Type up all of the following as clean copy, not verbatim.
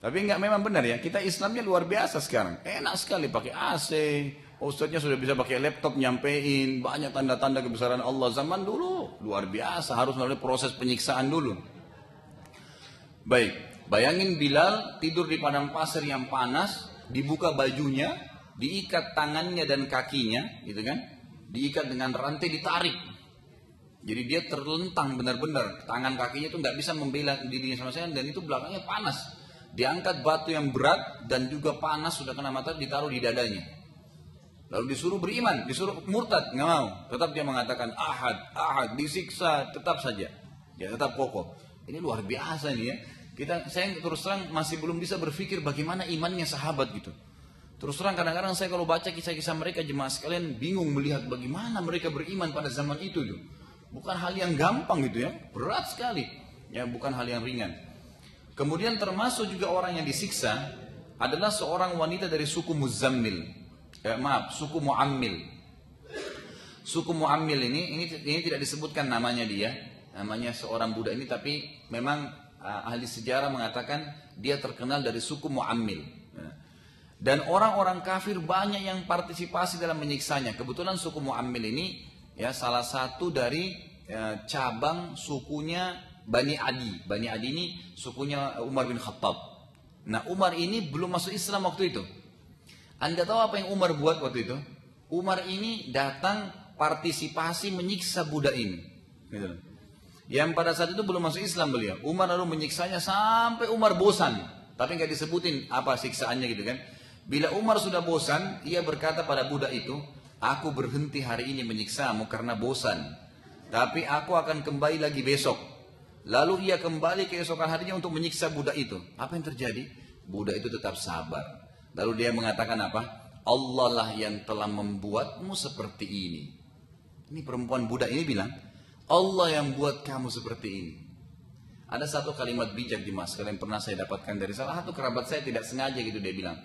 Tapi enggak, memang benar ya, kita Islamnya luar biasa sekarang. Enak sekali pakai AC, ustadznya sudah bisa pakai laptop nyampein, banyak tanda-tanda kebesaran Allah. Zaman dulu luar biasa, harus melalui proses penyiksaan dulu. Baik, bayangin Bilal tidur di padang pasir yang panas, dibuka bajunya, diikat tangannya dan kakinya, gitu kan? Diikat dengan rantai, ditarik. Jadi dia terlentang benar-benar, tangan kakinya itu nggak bisa membela dirinya sama sekali, dan itu belakangnya panas. Diangkat batu yang berat dan juga panas, sudah kena matahari, ditaruh di dadanya. Lalu disuruh beriman, disuruh murtad, nggak mau. Tetap dia mengatakan ahad, disiksa, tetap saja. Dia tetap kokoh. Ini luar biasa nih ya. Saya terus terang masih belum bisa berpikir bagaimana imannya sahabat gitu. Terus terang kadang-kadang saya kalau baca kisah-kisah mereka, jemaah sekalian bingung melihat bagaimana mereka beriman pada zaman itu. Bukan hal yang gampang gitu ya, berat sekali. Ya, bukan hal yang ringan. Kemudian termasuk juga orang yang disiksa adalah seorang wanita dari suku Muzammil. Suku Mu'ammil. Suku Mu'ammil ini tidak disebutkan namanya dia, namanya seorang budak ini, tapi memang ahli sejarah mengatakan dia terkenal dari suku Mu'ammil. Dan orang-orang kafir banyak yang partisipasi dalam menyiksanya. Kebetulan suku Mu'ammil ini ya salah satu dari cabang sukunya Bani Adi. Bani Adi ini sukunya Umar bin Khattab. Nah, Umar ini belum masuk Islam waktu itu. Anda tahu apa yang Umar buat waktu itu? Umar ini datang partisipasi menyiksa budak ini. Gitu. Yang pada saat itu belum masuk Islam beliau. Umar lalu menyiksanya sampai Umar bosan. Tapi nggak disebutin apa siksaannya gitu kan. Bila Umar sudah bosan, ia berkata pada budak itu, aku berhenti hari ini menyiksamu karena bosan. Tapi aku akan kembali lagi besok. Lalu ia kembali keesokan harinya untuk menyiksa budak itu. Apa yang terjadi? Budak itu tetap sabar. Lalu dia mengatakan apa? Allah lah yang telah membuatmu seperti ini. Ini perempuan budak ini bilang, Allah yang buat kamu seperti ini. Ada satu kalimat bijak di mas, kalian pernah saya dapatkan dari salah satu kerabat saya, tidak sengaja gitu dia bilang.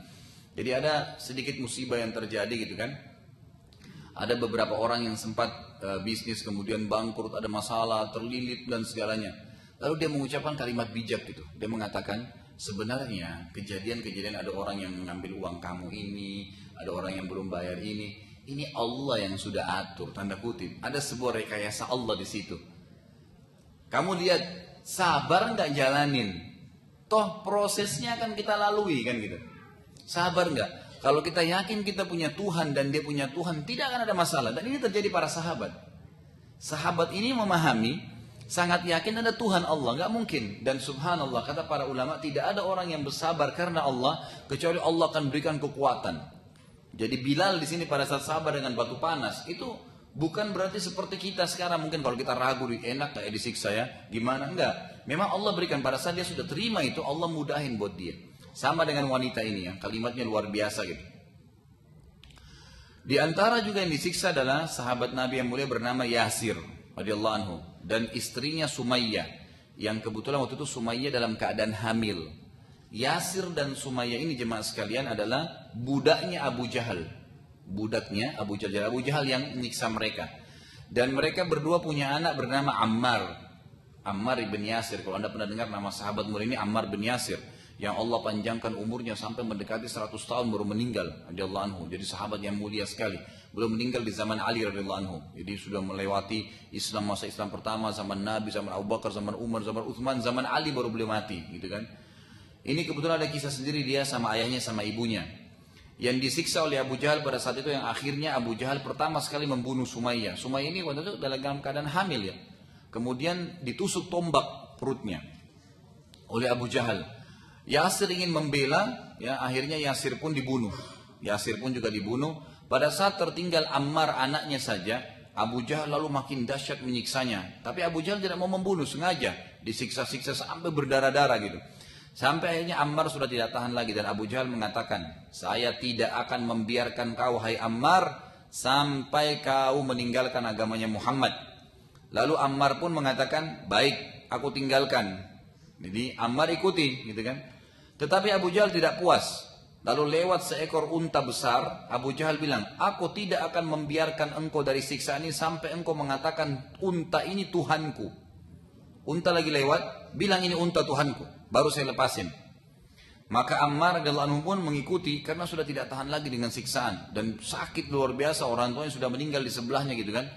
Jadi ada sedikit musibah yang terjadi gitu kan. Ada beberapa orang yang sempat bisnis kemudian bangkrut, ada masalah, terlilit dan segalanya. Lalu dia mengucapkan kalimat bijak gitu. Dia mengatakan, sebenarnya kejadian-kejadian ada orang yang mengambil uang kamu ini, ada orang yang belum bayar ini Allah yang sudah atur, tanda kutip. Ada sebuah rekayasa Allah di situ. Kamu lihat, sabar nggak jalanin, toh prosesnya akan kita lalui kan gitu. Sabar nggak? Kalau kita yakin kita punya Tuhan dan dia punya Tuhan, tidak akan ada masalah. Dan ini terjadi para sahabat. Sahabat ini memahami, sangat yakin ada Tuhan Allah, nggak mungkin. Dan subhanallah, kata para ulama, tidak ada orang yang bersabar karena Allah kecuali Allah akan berikan kekuatan. Jadi Bilal di sini pada saat sabar dengan batu panas itu bukan berarti seperti kita sekarang mungkin kalau kita ragu, enak kayak disiksa ya, gimana, enggak. Memang Allah berikan pada saat dia sudah terima itu, Allah mudahin buat dia. Sama dengan wanita ini yang kalimatnya luar biasa gitu. Di antara juga yang disiksa adalah sahabat Nabi yang mulia bernama Yasir radhiyallahu anhu dan istrinya Sumayyah, yang kebetulan waktu itu Sumayyah dalam keadaan hamil. Yasir dan Sumayyah ini jemaah sekalian adalah budaknya Abu Jahal. Budaknya Abu Jahal. Abu Jahal yang menyiksa mereka. Dan mereka berdua punya anak bernama Ammar. Ammar ibn Yasir. Kalau anda pernah dengar nama sahabat mulia ini Ammar bin Yasir. Yang Allah panjangkan umurnya sampai mendekati 100 tahun baru meninggal radhiyallahu anhu. Jadi sahabat yang mulia sekali. Belum meninggal di zaman Ali radhiyallahu anhu. Jadi sudah melewati Islam, masa Islam pertama, zaman Nabi, zaman Abu Bakar, zaman Umar, zaman Uthman, zaman Ali baru beliau mati, gitu kan. Ini kebetulan ada kisah sendiri dia sama ayahnya sama ibunya. Yang disiksa oleh Abu Jahal pada saat itu yang akhirnya Abu Jahal pertama sekali membunuh Sumayyah. Sumayyah ini waktu itu dalam keadaan hamil ya. Kemudian ditusuk tombak perutnya oleh Abu Jahal. Yasir ingin membela, ya akhirnya Yasir pun dibunuh. Yasir pun juga dibunuh. Pada saat tertinggal Ammar anaknya saja, Abu Jahal lalu makin dahsyat menyiksanya. Tapi Abu Jahal tidak mau membunuh, sengaja disiksa-siksa sampai berdarah-darah gitu. Sampai akhirnya Ammar sudah tidak tahan lagi dan Abu Jahal mengatakan, saya tidak akan membiarkan kau hai Ammar sampai kau meninggalkan agamanya Muhammad. Lalu Ammar pun mengatakan, baik, aku tinggalkan. Jadi Ammar ikuti, gitu kan. Tetapi Abu Jahal tidak puas. Lalu lewat seekor unta besar, Abu Jahal bilang, aku tidak akan membiarkan engkau dari siksaan ini sampai engkau mengatakan unta ini Tuhanku. Unta lagi lewat, bilang ini unta Tuhanku, baru saya lepasin. Maka Ammar radhiyallahu anhu pun mengikuti karena sudah tidak tahan lagi dengan siksaan dan sakit luar biasa, orang tuanya sudah meninggal di sebelahnya gitu kan.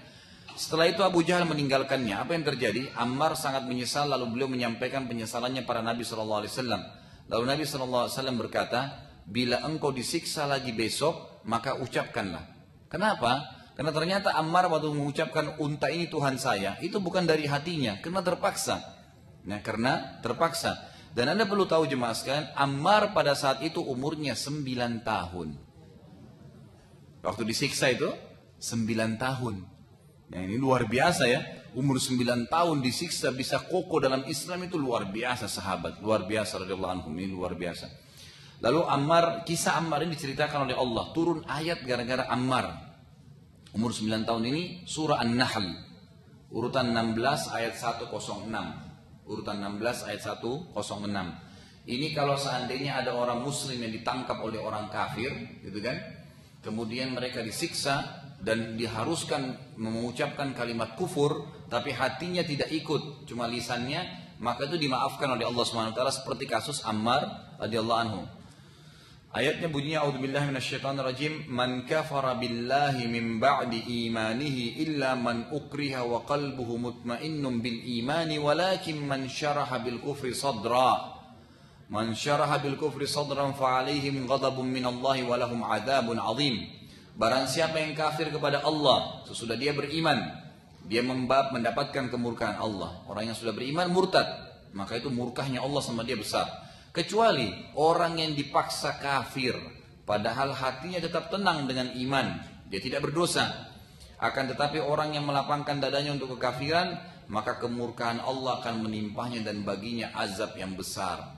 Setelah itu Abu Jahal meninggalkannya. Apa yang terjadi? Ammar sangat menyesal, lalu beliau menyampaikan penyesalannya pada Nabi SAW. Lalu Nabi SAW berkata, bila engkau disiksa lagi besok, maka ucapkanlah. Kenapa? Karena ternyata Ammar waktu mengucapkan unta ini Tuhan saya, itu bukan dari hatinya, karena terpaksa. Nah, karena terpaksa. Dan Anda perlu tahu jemaah sekalian, Ammar pada saat itu umurnya 9 tahun. Waktu disiksa itu 9 tahun. Nah, ini luar biasa ya. Umur 9 tahun disiksa bisa kokoh dalam Islam itu luar biasa sahabat. Luar biasa radhiyallahu anhum, ini luar biasa. Lalu kisah Ammar ini diceritakan oleh Allah. Turun ayat gara-gara Ammar. Umur 9 tahun ini surah An-Nahl. Urutan 16 ayat 106. Urutan 16 ayat 106. Ini kalau seandainya ada orang muslim yang ditangkap oleh orang kafir, gitu kan? Kemudian mereka disiksa dan diharuskan mengucapkan kalimat kufur, tapi hatinya tidak ikut, cuma lisannya, maka itu dimaafkan oleh Allah SWT seperti kasus Ammar radhiyallahu anhu. Ayatnya bunyinya a'udzubillahi minasyaitonirrajim, man kafara billahi min ba'di imanihi illa man ukriha wa qalbuhu mutmainnun bil imani walakin man syaraha bil kufri sadra fa alaihim ghadabun minallahi wa lahum adzabun adzim. Barang siapa yang kafir kepada Allah sesudah dia beriman, dia mendapatkan kemurkaan Allah. Orang yang sudah beriman murtad, maka itu murkahnya Allah sama dia besar. Kecuali orang yang dipaksa kafir, padahal hatinya tetap tenang dengan iman, dia tidak berdosa. Akan tetapi orang yang melapangkan dadanya untuk kekafiran, maka kemurkaan Allah akan menimpahnya dan baginya azab yang besar.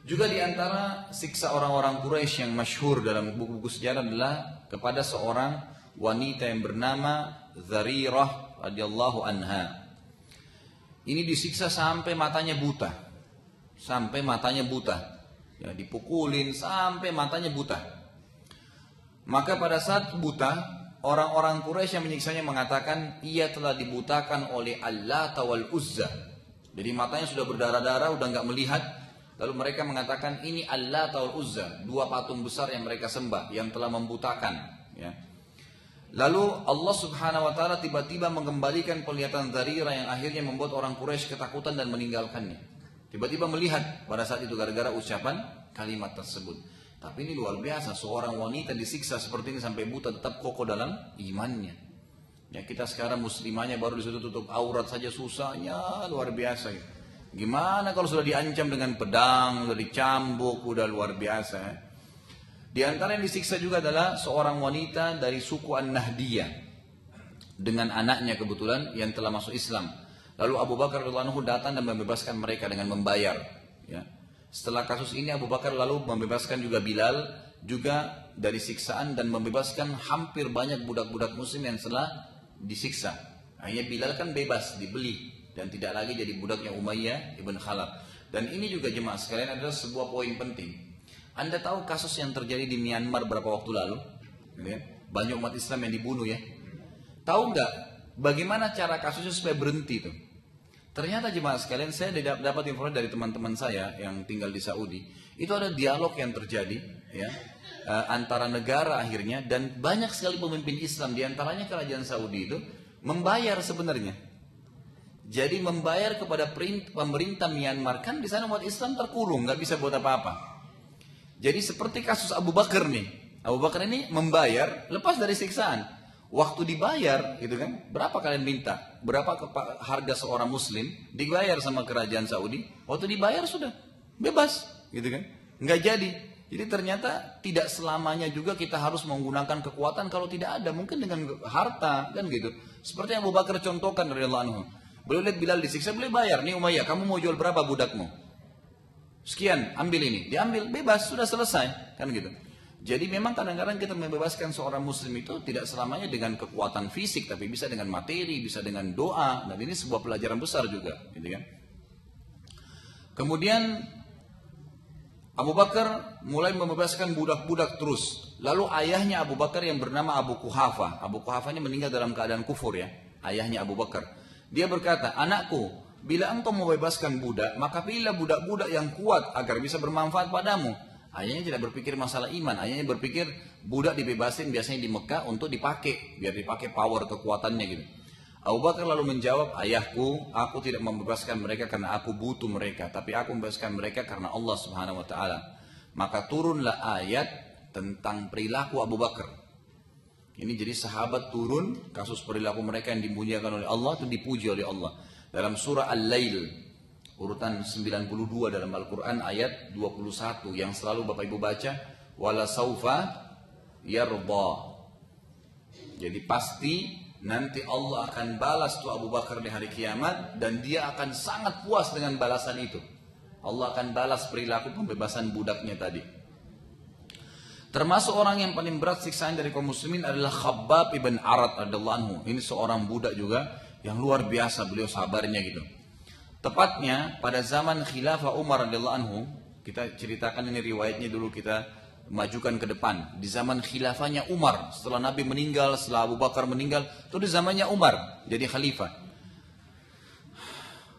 Juga diantara siksa orang-orang Quraisy yang masyhur dalam buku-buku sejarah adalah kepada seorang wanita yang bernama Zarirah radhiyallahu anha. Ini disiksa sampai matanya buta. Sampai matanya buta, ya, dipukulin sampai matanya buta. Maka pada saat buta, orang-orang Quraisy yang menyiksanya mengatakan ia telah dibutakan oleh Al-Lat wal Uzza. Jadi matanya sudah berdarah-darah, udah nggak melihat. Lalu mereka mengatakan ini Al-Lat wal Uzza, dua patung besar yang mereka sembah yang telah membutakan. Ya. Lalu Allah Subhanahu Wa Taala tiba-tiba mengembalikan penglihatan Zarirah yang akhirnya membuat orang Quraisy ketakutan dan meninggalkannya. Tiba-tiba melihat pada saat itu gara-gara ucapan kalimat tersebut. Tapi ini luar biasa, seorang wanita disiksa seperti ini sampai buta tetap kokoh dalam imannya. Ya, kita sekarang muslimahnya baru disitu tutup aurat saja susahnya luar biasa. Ya. Gimana kalau sudah diancam dengan pedang, sudah dicambuk, udah luar biasa. Ya. Di antara yang disiksa juga adalah seorang wanita dari suku An-Nahdiyah dengan anaknya kebetulan yang telah masuk Islam. Lalu Abu Bakar radhiyallahu anhu datang dan membebaskan mereka dengan membayar. Ya. Setelah kasus ini Abu Bakar lalu membebaskan juga Bilal juga dari siksaan dan membebaskan hampir banyak budak-budak muslim yang telah disiksa. Akhirnya Bilal kan bebas, dibeli dan tidak lagi jadi budaknya Umayyah ibn Khalaf. Dan ini juga jemaah sekalian adalah sebuah poin penting. Anda tahu kasus yang terjadi di Myanmar beberapa waktu lalu? Banyak umat Islam yang dibunuh ya. Tahu nggak bagaimana cara kasusnya supaya berhenti itu? Ternyata jemaah sekalian, saya dapat informasi dari teman-teman saya yang tinggal di Saudi. Itu ada dialog yang terjadi ya, antara negara akhirnya dan banyak sekali pemimpin Islam, diantaranya kerajaan Saudi itu membayar sebenarnya. Jadi membayar kepada pemerintah Myanmar, kan di sana umat Islam terkurung, nggak bisa buat apa-apa. Jadi seperti kasus Abu Bakar nih, Abu Bakar ini membayar lepas dari siksaan. Waktu dibayar, gitu kan? Berapa kalian minta? Berapa harga seorang Muslim dibayar sama kerajaan Saudi? Waktu dibayar sudah bebas, gitu kan? Nggak jadi. Jadi ternyata tidak selamanya juga kita harus menggunakan kekuatan kalau tidak ada. Mungkin dengan harta, kan gitu. Seperti yang Abu Bakar contohkan radhiyallahu anhu. Beliau lihat Bilal disiksa, beliau bayar. Nih Umayyah, kamu mau jual berapa budakmu? Sekian, ambil ini. Diambil, bebas, sudah selesai, kan gitu. Jadi memang kadang-kadang kita membebaskan seorang muslim itu tidak selamanya dengan kekuatan fisik, tapi bisa dengan materi, bisa dengan doa, dan ini sebuah pelajaran besar juga, gitu kan. Kemudian Abu Bakar mulai membebaskan budak-budak terus. Lalu ayahnya Abu Bakar yang bernama Abu Quhafa. Abu Quhafa ini meninggal dalam keadaan kufur ya, ayahnya Abu Bakar. Dia berkata, anakku, bila engkau membebaskan budak, maka pilihlah budak-budak yang kuat agar bisa bermanfaat padamu. Ayahnya tidak berpikir masalah iman, ayahnya berpikir budak dibebasin biasanya di Mekah untuk dipakai, biar dipakai power kekuatannya gitu. Abu Bakar lalu menjawab, ayahku, aku tidak membebaskan mereka karena aku butuh mereka, tapi aku membebaskan mereka karena Allah Subhanahu wa taala. Maka turunlah ayat tentang perilaku Abu Bakar. Ini jadi sahabat turun, kasus perilaku mereka yang dimuliakan oleh Allah itu dipuji oleh Allah. Dalam surah Al-Lail, urutan 92 dalam Al-Quran ayat 21 yang selalu Bapak Ibu baca, wala saufa yarda. Jadi pasti nanti Allah akan balas tuh Abu Bakar di hari kiamat dan dia akan sangat puas dengan balasan itu. Allah akan balas perilaku pembebasan budaknya tadi. Termasuk orang yang paling berat siksaan dari kaum muslimin adalah Khabbab ibn Arad radhiyallahu anhu. Ini seorang budak juga yang luar biasa, beliau sabarnya gitu. Tepatnya pada zaman khilafah Umar radhiyallahu anhu, kita ceritakan ini riwayatnya dulu, kita majukan ke depan. Di zaman khilafahnya Umar, setelah Nabi meninggal, setelah Abu Bakar meninggal, itu di zamannya Umar jadi khalifah.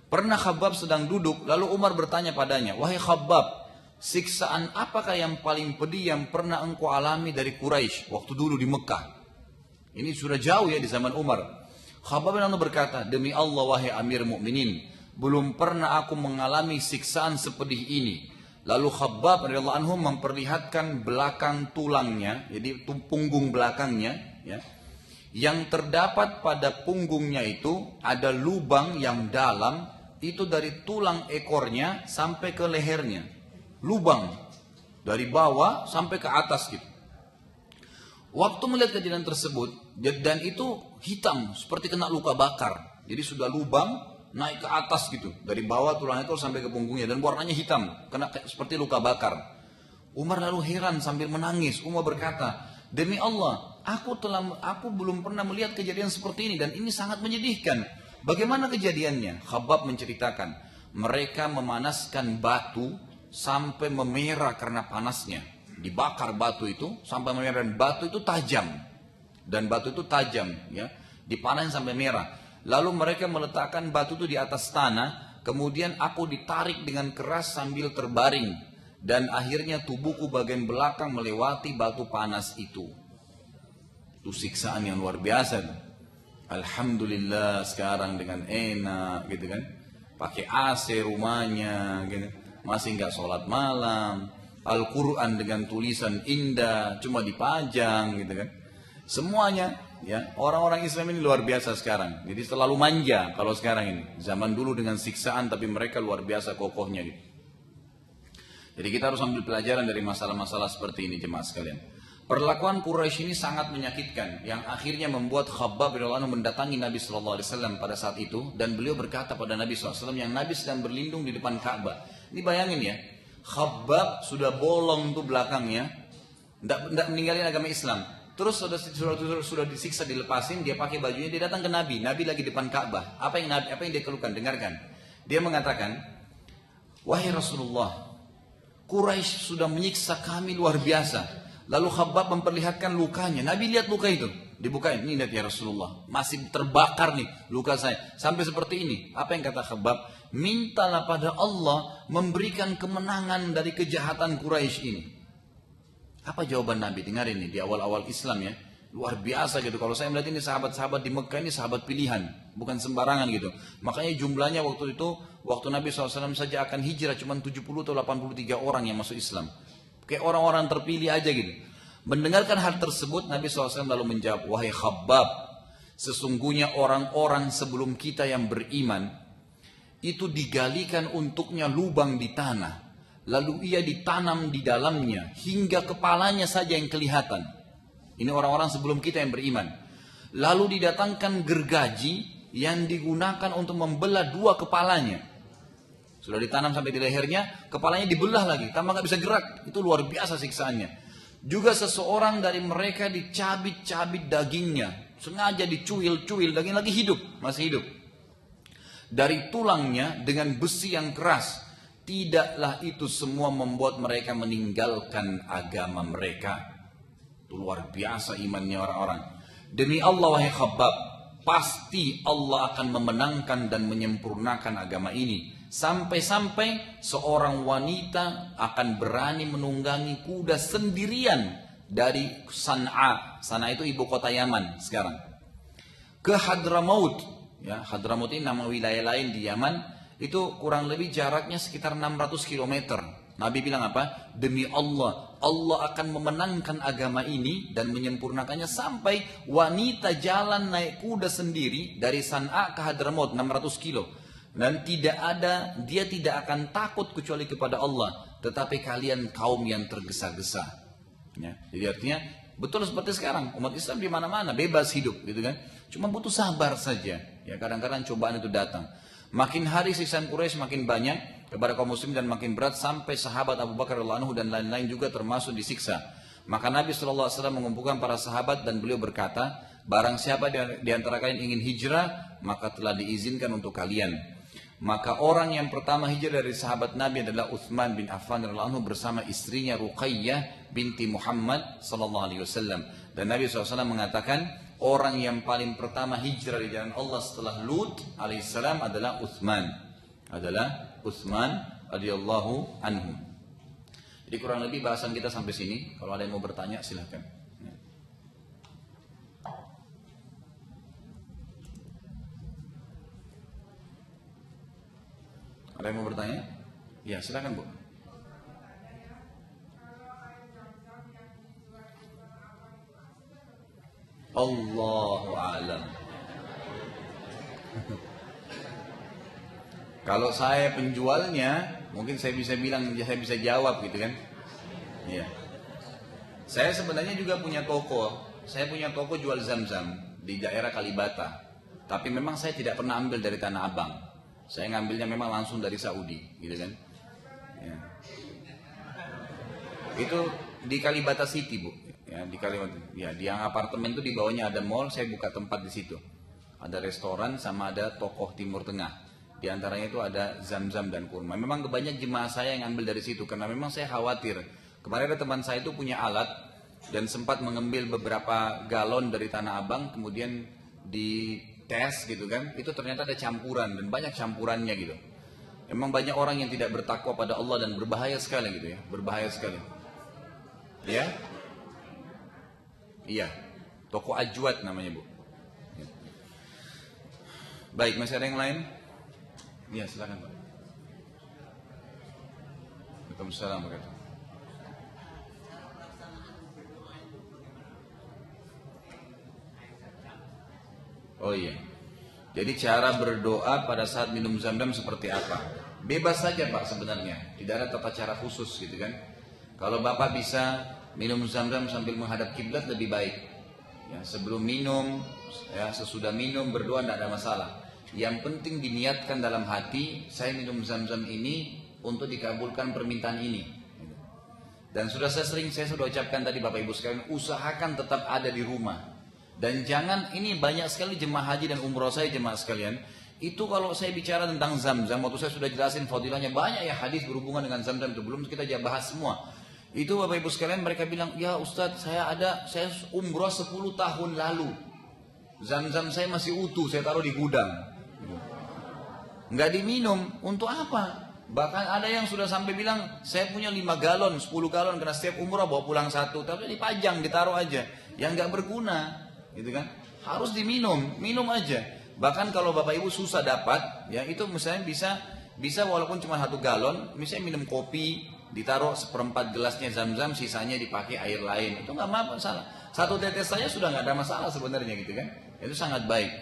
Pernah Khabbab sedang duduk, lalu Umar bertanya padanya, wahai Khabbab, siksaan apakah yang paling pedih yang pernah engkau alami dari Quraisy waktu dulu di Mekah? Ini sudah jauh ya di zaman Umar. Khabbab lalu berkata, demi Allah wahai Amir Mukminin, belum pernah aku mengalami siksaan sepedih ini. Lalu Khabbab radhiyallahu anhu memperlihatkan belakang tulangnya, jadi punggung belakangnya, ya, yang terdapat pada punggungnya itu ada lubang yang dalam, itu dari tulang ekornya sampai ke lehernya, lubang dari bawah sampai ke atas gitu. Waktu melihat kejadian tersebut, dan itu hitam seperti kena luka bakar, jadi sudah lubang naik ke atas gitu, dari bawah tulang ekor sampai ke punggungnya, dan warnanya hitam, kena seperti luka bakar. Umar lalu heran sambil menangis. Umar berkata, demi Allah, aku belum pernah melihat kejadian seperti ini dan ini sangat menyedihkan. Bagaimana kejadiannya? Khabbab menceritakan, mereka memanaskan batu sampai memerah karena panasnya. Dibakar batu itu sampai memerah, dan batu itu tajam. Ya, dipanasin sampai merah. Lalu mereka meletakkan batu itu di atas tanah, kemudian aku ditarik dengan keras sambil terbaring, dan akhirnya tubuhku bagian belakang melewati batu panas itu. Itu siksaan yang luar biasa. Alhamdulillah sekarang dengan enak gitu kan, pakai AC rumahnya gitu, masih nggak sholat malam, Al-Quran dengan tulisan indah cuma dipajang gitu kan, semuanya. Ya, orang-orang Islam ini luar biasa sekarang. Jadi selalu manja kalau sekarang ini. Zaman dulu dengan siksaan, tapi mereka luar biasa kokohnya gitu. Jadi kita harus ambil pelajaran dari masalah-masalah seperti ini, jemaah sekalian. Perlakuan Quraisy ini sangat menyakitkan, yang akhirnya membuat Khabbab radhiyallahu anhu mendatangi Nabi SAW pada saat itu, dan beliau berkata pada Nabi SAW yang Nabi sedang berlindung di depan Ka'bah. Ini bayangin ya, Khabbab sudah bolong tuh belakangnya, tidak meninggalin agama Islam. Terus sudah disiksa, dilepasin, dia pakai bajunya, dia datang ke Nabi. Nabi lagi depan Ka'bah. Apa yang dia keluhkan? Dengarkan. Dia mengatakan, wahai Rasulullah, Quraisy sudah menyiksa kami luar biasa. Lalu Khabbab memperlihatkan lukanya. Nabi lihat luka itu, dibukain. Ini lihat ya Rasulullah, masih terbakar nih luka saya. Sampai seperti ini. Apa yang kata Khabbab? Mintalah pada Allah memberikan kemenangan dari kejahatan Quraisy ini. Apa jawaban Nabi? Dengar ini di awal-awal Islam ya. Luar biasa gitu. Kalau saya melihat ini sahabat-sahabat di Mekah ini sahabat pilihan. Bukan sembarangan gitu. Makanya jumlahnya waktu itu, waktu Nabi SAW saja akan hijrah cuma 70 atau 83 orang yang masuk Islam. Kayak orang-orang terpilih aja gitu. Mendengarkan hal tersebut, Nabi SAW lalu menjawab, wahai Khabbab, sesungguhnya orang-orang sebelum kita yang beriman, itu digalikan untuknya lubang di tanah. Lalu ia ditanam di dalamnya hingga kepalanya saja yang kelihatan. Ini orang-orang sebelum kita yang beriman. Lalu didatangkan gergaji yang digunakan untuk membelah dua kepalanya. Sudah ditanam sampai di lehernya, kepalanya dibelah lagi, tambah nggak bisa gerak. Itu luar biasa siksaannya. Juga seseorang dari mereka dicabit-cabit dagingnya, sengaja dicuil-cuil, daging lagi hidup, masih hidup. Dari tulangnya dengan besi yang keras. Tidaklah itu semua membuat mereka meninggalkan agama mereka. Itu luar biasa imannya orang-orang. Demi Allah wahai Khabbab, pasti Allah akan memenangkan dan menyempurnakan agama ini. Sampai-sampai seorang wanita akan berani menunggangi kuda sendirian dari San'a. San'a itu ibu kota Yaman sekarang. Ke Hadramaut. Ya, Hadramaut ini nama wilayah lain di Yaman. Itu kurang lebih jaraknya sekitar 600 km. Nabi bilang apa? Demi Allah, Allah akan memenangkan agama ini dan menyempurnakannya sampai wanita jalan naik kuda sendiri dari San'a ke Hadramaut 600 kilo. Dan dia tidak akan takut kecuali kepada Allah. Tetapi kalian kaum yang tergesa-gesa. Ya, jadi artinya betul seperti sekarang umat Islam di mana-mana bebas hidup, gitu kan? Cuma butuh sabar saja. Ya, kadang-kadang cobaan itu datang. Makin hari siksaan Quraisy makin banyak kepada kaum muslim dan makin berat sampai sahabat Abu Bakar radhiyallahu anhu dan lain-lain juga termasuk disiksa. Maka Nabi SAW mengumpulkan para sahabat dan beliau berkata, barang siapa di antara kalian ingin hijrah, maka telah diizinkan untuk kalian. Maka orang yang pertama hijrah dari sahabat Nabi adalah Utsman bin Affan radhiyallahu anhu bersama istrinya Ruqayyah binti Muhammad sallallahu alaihi wasallam. Dan Nabi SAW mengatakan orang yang paling pertama hijrah di jalan Allah setelah Lut alaihissalam adalah Utsman. Radhiyallahu anhu. Jadi kurang lebih bahasan kita sampai sini. Kalau ada yang mau bertanya silahkan. Ada yang mau bertanya? Ya, silakan Bu. Allahu a'lam. Kalau saya penjualnya, mungkin saya bisa bilang, saya bisa jawab gitu kan? Iya. Saya sebenarnya juga punya toko. Saya punya toko jual zam-zam di daerah Kalibata. Tapi memang saya tidak pernah ambil dari Tanah Abang. Saya ngambilnya memang langsung dari Saudi, gitu kan? Ya. Itu di Kalibata City, Bu. Ya, di Kalibata. Ya, di yang apartemen itu di bawahnya ada mall, saya buka tempat di situ. Ada restoran sama ada toko Timur Tengah. Di antaranya itu ada zam-zam dan kurma. Memang kebanyakan jemaah saya yang ambil dari situ karena memang saya khawatir. Kemarin ada teman saya itu punya alat dan sempat mengambil beberapa galon dari Tanah Abang, kemudian di tes gitu kan, itu ternyata ada campuran dan banyak campurannya gitu. Memang banyak orang yang tidak bertakwa pada Allah dan berbahaya sekali gitu ya, berbahaya sekali. Ya, iya, toko Ajwad namanya Bu. Ya. Baik, masih ada yang lain? Iya, silakan Pak. Waalaikumsalam warahmatullahi wabarakatuh. Oh iya. Jadi cara berdoa pada saat minum zam-zam seperti apa? Bebas saja Pak sebenarnya. Tidak ada tata cara khusus gitu kan. Kalau Bapak bisa minum zam-zam sambil menghadap kiblat lebih baik. Ya, sebelum minum, ya, sesudah minum berdoa tidak ada masalah. Yang penting diniatkan dalam hati, saya minum zam-zam ini untuk dikabulkan permintaan ini. Dan saya sudah ucapkan tadi Bapak Ibu sekalian, usahakan tetap ada di rumah. Dan jangan, ini banyak sekali jemaah haji dan umroh saya jemaah sekalian, itu kalau saya bicara tentang zam-zam, waktu saya sudah jelasin fadilahnya, banyak ya hadis berhubungan dengan zam-zam itu, belum kita bahas semua. Itu Bapak Ibu sekalian mereka bilang, ya Ustadz saya umroh 10 tahun lalu, zam-zam saya masih utuh, saya taruh di gudang. Nggak diminum, untuk apa? Bahkan ada yang sudah sampai bilang, saya punya 5 galon, 10 galon, karena setiap umroh bawa pulang 1, tapi dipajang, ditaruh aja, yang nggak berguna. Gitu kan, harus diminum, minum aja. Bahkan kalau Bapak Ibu susah dapat, ya itu misalnya bisa walaupun cuma 1 galon, misalnya minum kopi, ditaruh 1/4 gelasnya zam-zam, sisanya dipakai air lain, itu nggak masalah. 1 tetes saja sudah nggak ada masalah sebenarnya gitu kan, itu sangat baik.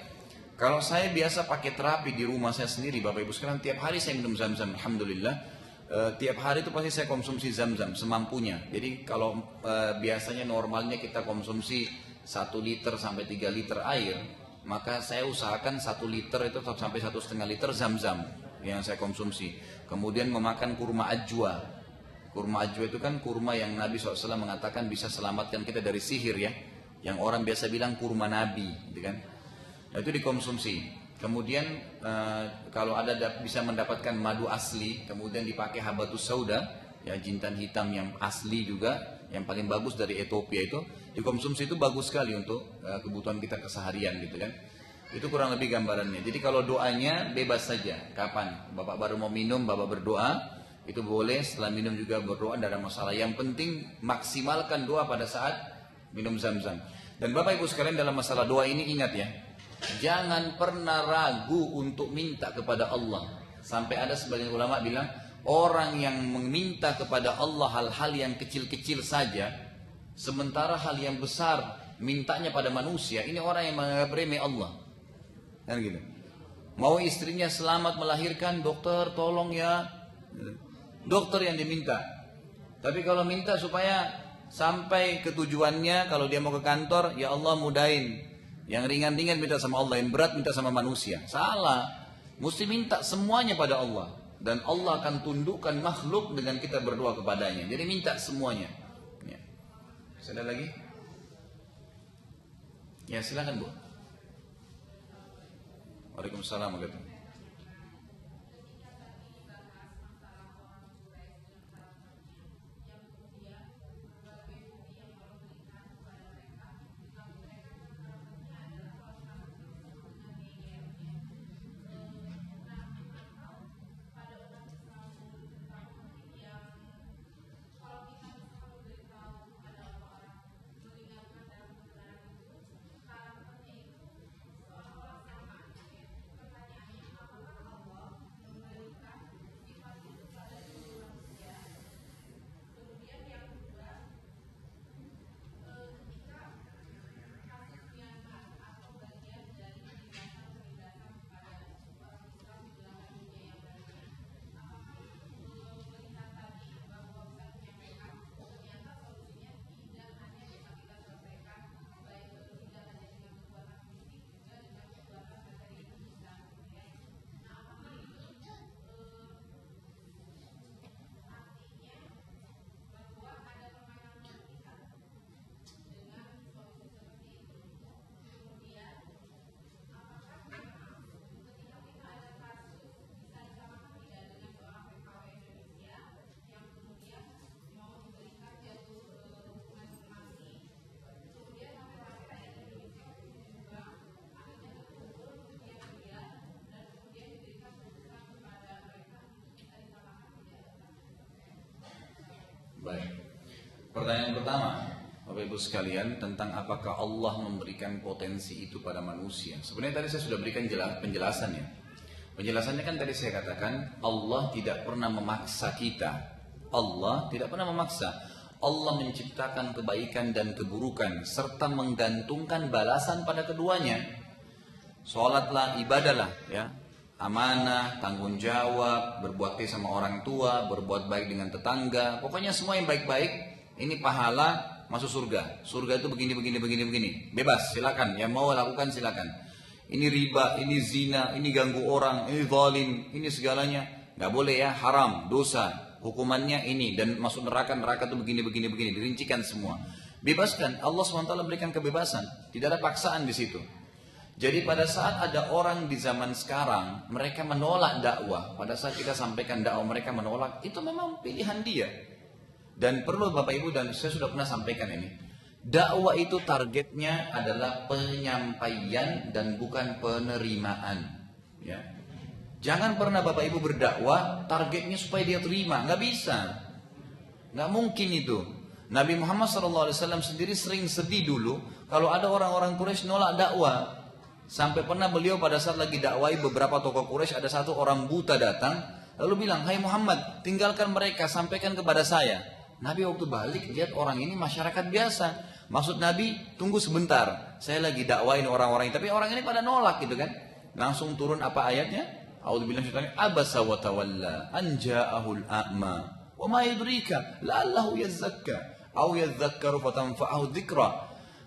Kalau saya biasa pakai terapi di rumah saya sendiri, Bapak Ibu sekalian, tiap hari saya minum zam-zam, alhamdulillah. Tiap hari itu pasti saya konsumsi zam-zam semampunya. Jadi kalau biasanya normalnya kita konsumsi 1 liter sampai 3 liter air, maka saya usahakan 1 liter itu sampai 1,5 liter zam-zam yang saya konsumsi. Kemudian memakan kurma ajwa. Kurma ajwa itu kan kurma yang Nabi SAW mengatakan bisa selamatkan kita dari sihir ya, yang orang biasa bilang kurma Nabi gitu kan. Nah, itu dikonsumsi. Kemudian kalau ada bisa mendapatkan madu asli, kemudian dipakai habatus sauda, ya jintan hitam yang asli juga, yang paling bagus dari Ethiopia itu, dikonsumsi itu bagus sekali untuk kebutuhan kita keseharian gitu kan. Itu kurang lebih gambarannya. Jadi kalau doanya bebas saja. Kapan? Bapak baru mau minum, Bapak berdoa, itu boleh. Setelah minum juga berdoa, tidak ada masalah. Yang penting maksimalkan doa pada saat minum zam-zam. Dan Bapak Ibu sekalian, dalam masalah doa ini ingat ya, jangan pernah ragu untuk minta kepada Allah. Sampai ada sebagian ulama bilang, orang yang meminta kepada Allah hal-hal yang kecil-kecil saja, sementara hal yang besar mintanya pada manusia, ini orang yang menganggap remeh Allah. Kan gitu. Mau istrinya selamat melahirkan, dokter tolong ya. Dokter yang diminta. Tapi kalau minta supaya sampai ke tujuannya, kalau dia mau ke kantor, ya Allah mudahin. Yang ringan-ringan minta sama Allah, yang berat minta sama manusia. Salah. Mesti minta semuanya pada Allah. Dan Allah akan tundukkan makhluk dengan kita berdoa kepadanya. Jadi minta semuanya. Ya. Ada lagi? Ya silakan Bu. Waalaikumsalam warahmatullahi wabarakatuh. Baik. Pertanyaan pertama, Bapak Ibu sekalian, tentang apakah Allah memberikan potensi itu pada manusia. Sebenarnya tadi saya sudah berikan penjelasannya. Penjelasannya kan tadi saya katakan, Allah tidak pernah memaksa kita. Allah tidak pernah memaksa. Allah menciptakan kebaikan dan keburukan serta menggantungkan balasan pada keduanya. Sholatlah, ibadahlah, ya. Amanah, tanggung jawab, berbuat baik sama orang tua, berbuat baik dengan tetangga, pokoknya semua yang baik-baik, ini pahala masuk surga. Surga itu begini, bebas, silakan, yang mau lakukan silakan. Ini riba, ini zina, ini ganggu orang, ini zalim, ini segalanya, nggak boleh ya, haram, dosa, hukumannya ini, dan masuk neraka itu begini, dirincikan semua. Bebaskan, Allah SWT berikan kebebasan, tidak ada paksaan di situ. Jadi pada saat ada orang di zaman sekarang, mereka menolak dakwah. Pada saat kita sampaikan dakwah, mereka menolak. Itu memang pilihan dia. Dan perlu Bapak Ibu, dan saya sudah pernah sampaikan ini. Dakwah itu targetnya adalah penyampaian dan bukan penerimaan. Ya. Jangan pernah Bapak Ibu berdakwah, targetnya supaya dia terima. Nggak bisa. Nggak mungkin itu. Nabi Muhammad SAW sendiri sering sedih dulu kalau ada orang-orang Quraisy nolak dakwah. Sampai pernah beliau pada saat lagi dakwai beberapa tokoh Quraisy, ada satu orang buta datang, lalu bilang, "Hai Muhammad, tinggalkan mereka, sampaikan kepada saya." Nabi waktu balik lihat orang ini masyarakat biasa. Maksud Nabi, tunggu sebentar, saya lagi dakwain orang-orang ini, tapi orang ini pada nolak gitu kan. Langsung turun apa ayatnya? A'udzubillahi minasyaitonir rajim. Abasa wa tawalla an ja'ahul a'ma wa ma yudrika la'allahu yazzakka aw yadzakkaru fatanfa'ahu dzikra.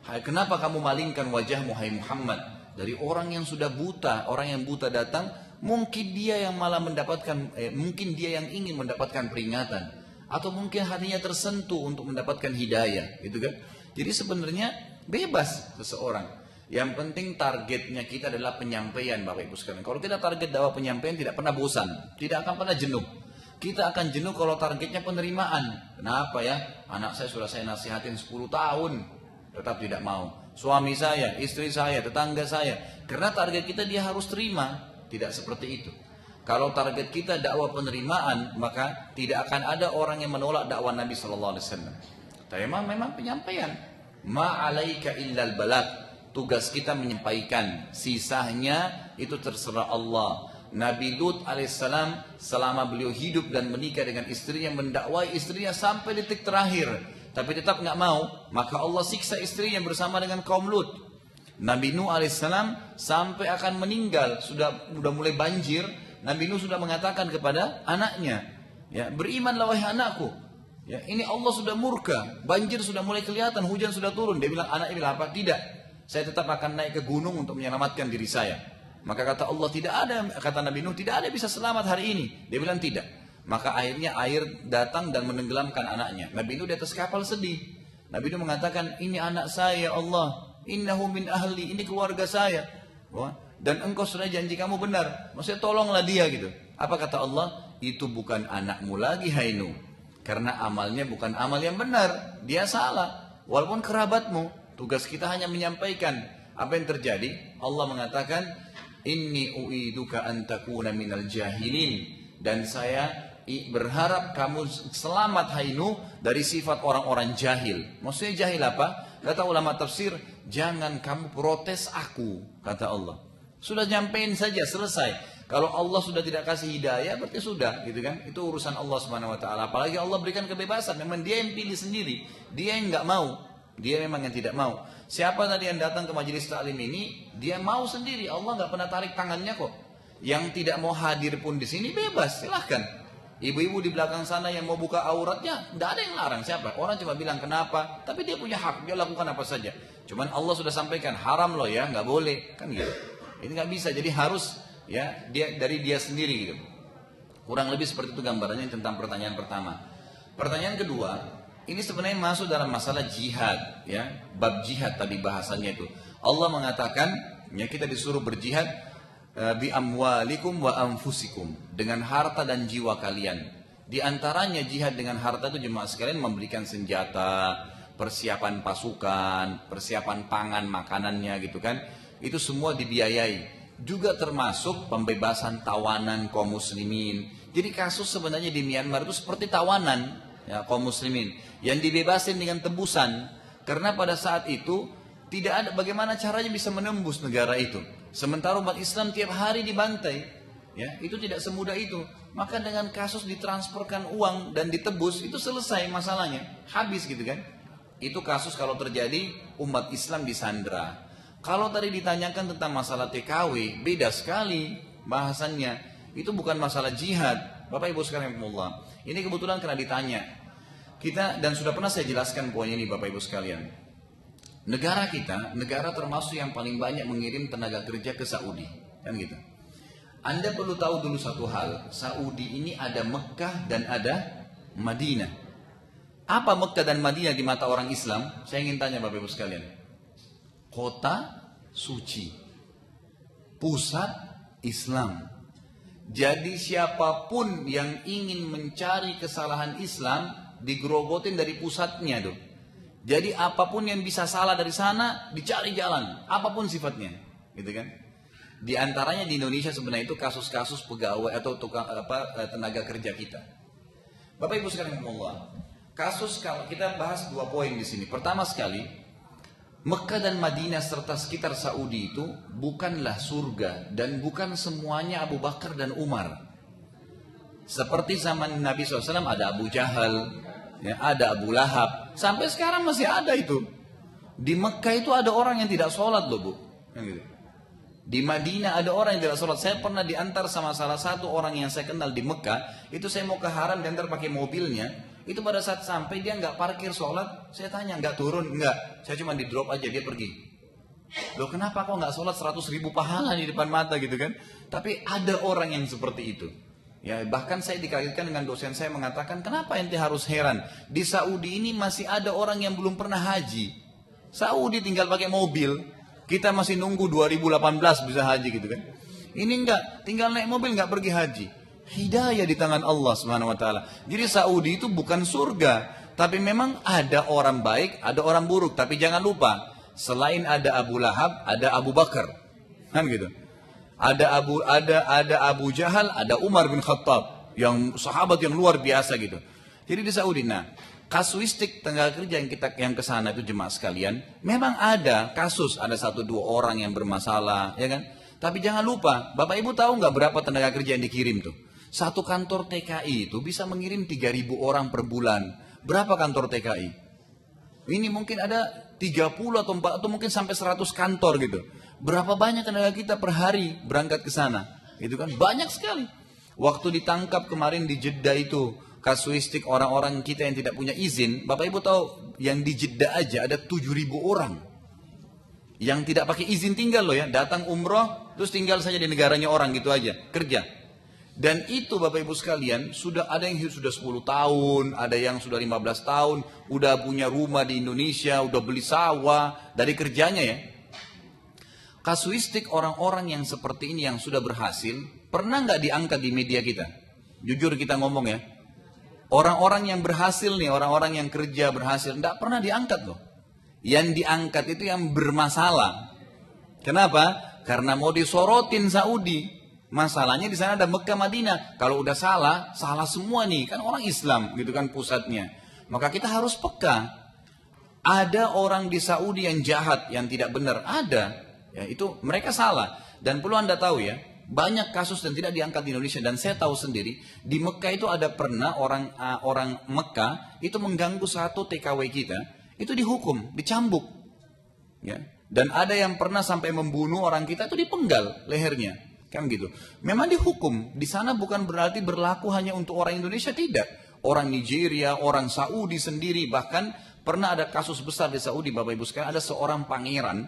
Hai, kenapa kamu malingkan wajahmu hai Muhammad? Dari orang yang sudah buta, orang yang buta datang, mungkin dia yang malah mendapatkan, mungkin dia yang ingin mendapatkan peringatan, atau mungkin hatinya tersentuh untuk mendapatkan hidayah, gitu kan? Jadi sebenarnya bebas seseorang. Yang penting targetnya kita adalah penyampaian, Bapak Ibu sekalian. Kalau kita target dakwah penyampaian, tidak pernah bosan, tidak akan pernah jenuh. Kita akan jenuh kalau targetnya penerimaan. Kenapa ya? Anak saya sudah saya nasihatin 10 tahun, tetap tidak mau. suami saya, istri saya, tetangga saya. Karena target kita dia harus terima. Tidak seperti itu. Kalau target kita dakwah penerimaan, maka tidak akan ada orang yang menolak dakwah Nabi Sallallahu Alaihi Wasallam. Tapi memang penyampaian. Ma'alaika illal balagh. Tugas kita menyampaikan. Sisanya itu terserah Allah. Nabi Lut alaihissalam selama beliau hidup dan menikah dengan istrinya, mendakwai istrinya sampai detik terakhir, tapi tetap nggak mau, maka Allah siksa istrinya bersama dengan kaum Lut. Nabi Nuh alaihissalam sampai akan meninggal, sudah mulai banjir, Nabi Nuh sudah mengatakan kepada anaknya, ya, berimanlah wahai anakku, ya, ini Allah sudah murka, banjir sudah mulai kelihatan, hujan sudah turun. Dia bilang, anaknya bilang apa? Tidak, saya tetap akan naik ke gunung untuk menyelamatkan diri saya. Maka kata Allah, tidak ada, kata Nabi Nuh, tidak ada bisa selamat hari ini. Dia bilang tidak. Maka akhirnya air datang dan menenggelamkan anaknya. Nabi Nuh di atas kapal sedih. Nabi Nuh mengatakan, ini anak saya Allah, innahu min ahli, ini keluarga saya. Wah, dan engkau sudah janji kamu benar. Maksudnya tolonglah dia gitu. Apa kata Allah? Itu bukan anakmu lagi hai Nuh. Karena amalnya bukan amal yang benar. Dia salah. Walaupun kerabatmu, tugas kita hanya menyampaikan. Apa yang terjadi? Allah mengatakan, Inni u'iduka an takuna minal jahilin, dan saya berharap kamu selamat hai Nuh dari sifat orang-orang jahil. Maksudnya jahil apa? Kata ulama tafsir, jangan kamu protes aku, kata Allah. Sudah nyampein saja, selesai. Kalau Allah sudah tidak kasih hidayah, berarti sudah, gitu kan? Itu urusan Allah Subhanahu wa taala. Apalagi Allah berikan kebebasan, memang dia yang pilih sendiri. Dia yang enggak mau. Dia memang yang tidak mau. Siapa tadi yang datang ke majelis taklim ini, dia mau sendiri. Allah nggak pernah tarik tangannya kok. Yang tidak mau hadir pun di sini bebas, silahkan. Ibu-ibu di belakang sana yang mau buka auratnya, nggak ada yang larang. Siapa? Orang cuma bilang kenapa, tapi dia punya hak, dia lakukan apa saja. Cuman Allah sudah sampaikan haram loh ya, nggak boleh, kan gitu. Ini nggak bisa, jadi harus ya dia dari dia sendiri gitu. Kurang lebih seperti itu gambarannya tentang pertanyaan pertama. Pertanyaan kedua. Ini sebenarnya masuk dalam masalah jihad, ya, bab jihad tadi bahasannya itu. Allah mengatakan, ya, kita disuruh berjihad bi amwalikum wa anfusikum, dengan harta dan jiwa kalian. Di antaranya jihad dengan harta itu jemaah sekalian memberikan senjata, persiapan pasukan, persiapan pangan makanannya gitu kan. Itu semua dibiayai. Juga termasuk pembebasan tawanan kaum muslimin. Jadi kasus sebenarnya di Myanmar itu seperti tawanan, ya, kaum muslimin yang dibebasin dengan tebusan, karena pada saat itu tidak ada bagaimana caranya bisa menembus negara itu, sementara umat Islam tiap hari dibantai, ya, itu tidak semudah itu. Maka dengan kasus ditransferkan uang dan ditebus, itu selesai masalahnya, habis gitu kan. Itu kasus kalau terjadi umat Islam disandra. Kalau tadi ditanyakan tentang masalah TKW, beda sekali bahasannya. Itu bukan masalah jihad. Bapak Ibu sekalian, ini kebetulan kena ditanya. Kita, dan sudah pernah saya jelaskan poin ini Bapak Ibu sekalian. Negara kita, negara termasuk yang paling banyak mengirim tenaga kerja ke Saudi, kan gitu. Anda perlu tahu dulu satu hal, Saudi ini ada Mekah dan ada Madinah. Apa Mekah dan Madinah di mata orang Islam? Saya ingin tanya Bapak Ibu sekalian. Kota suci, pusat Islam. Jadi siapapun yang ingin mencari kesalahan Islam digerogotin dari pusatnya tuh. Jadi apapun yang bisa salah dari sana dicari jalan, apapun sifatnya, gitu kan? Di antaranya di Indonesia sebenarnya itu kasus-kasus pegawai atau tenaga kerja kita. Bapak Ibu sekalian, kasus kalau kita bahas 2 poin di sini. Pertama sekali, Mekah dan Madinah serta sekitar Saudi itu bukanlah surga dan bukan semuanya Abu Bakar dan Umar. Seperti zaman Nabi SAW ada Abu Jahal, ya, ada Abu Lahab, sampai sekarang masih ada itu. Di Mekah itu ada orang yang tidak sholat loh Bu. Di Madinah ada orang yang tidak sholat. Saya pernah diantar sama salah satu orang yang saya kenal di Mekah. Itu saya mau ke Haram, diantar pakai mobilnya. Itu pada saat sampai dia nggak parkir sholat. Saya tanya, nggak turun? Nggak, saya cuma di drop aja, dia pergi. Loh kenapa kok nggak sholat 100.000 pahala di depan mata gitu kan? Tapi ada orang yang seperti itu. Ya, bahkan saya dikaitkan dengan dosen saya mengatakan, kenapa ente harus heran? Di Saudi ini masih ada orang yang belum pernah haji. Saudi tinggal pakai mobil. Kita masih nunggu 2018 bisa haji gitu kan. Ini enggak, tinggal naik mobil enggak pergi haji. Hidayah di tangan Allah Subhanahu wa taala. Jadi Saudi itu bukan surga, tapi memang ada orang baik, ada orang buruk. Tapi jangan lupa, selain ada Abu Lahab, ada Abu Bakar. Kan gitu. Ada Abu Jahal, ada Umar bin Khattab, yang sahabat yang luar biasa gitu. Jadi di Saudi, nah, kasuistik tenaga kerja yang ke sana itu jemaah sekalian, memang ada kasus, ada 1-2 orang yang bermasalah, ya kan? Tapi jangan lupa, Bapak Ibu tahu nggak berapa tenaga kerja yang dikirim tuh? Satu kantor TKI itu bisa mengirim 3.000 orang per bulan. Berapa kantor TKI? Ini mungkin ada 30 atau 4 atau mungkin sampai 100 kantor gitu. Berapa banyak tenaga kita per hari berangkat ke sana? Itu kan banyak sekali. Waktu ditangkap kemarin di Jeddah itu, kasuistik orang-orang kita yang tidak punya izin, Bapak Ibu tahu yang di Jeddah aja ada 7.000 orang. Yang tidak pakai izin tinggal loh ya, datang umroh terus tinggal saja di negaranya orang gitu aja, kerja. Dan itu Bapak Ibu sekalian, sudah ada yang sudah 10 tahun, ada yang sudah 15 tahun, udah punya rumah di Indonesia, udah beli sawah dari kerjanya ya. Kasuistik orang-orang yang seperti ini yang sudah berhasil, pernah nggak diangkat di media kita? Jujur kita ngomong ya. Orang-orang yang berhasil nih, orang-orang yang kerja berhasil, nggak pernah diangkat loh. Yang diangkat itu yang bermasalah. Kenapa? Karena mau disorotin Saudi. Masalahnya di sana ada Mekah Madinah. Kalau udah salah, salah semua nih. Kan orang Islam gitu kan pusatnya. Maka kita harus peka. Ada orang di Saudi yang jahat, yang tidak benar. Ada. Ya, itu mereka salah. Dan perlu Anda tahu ya, banyak kasus dan tidak diangkat di Indonesia. Dan saya tahu sendiri, di Mekah itu ada pernah orang Mekah itu mengganggu satu TKW kita. Itu dihukum, dicambuk. Ya. Dan ada yang pernah sampai membunuh orang kita itu dipenggal lehernya. Kan gitu. Memang dihukum. Di sana bukan berarti berlaku hanya untuk orang Indonesia, tidak. Orang Nigeria, orang Saudi sendiri. Bahkan pernah ada kasus besar di Saudi, Bapak Ibu sekalian, ada seorang pangeran.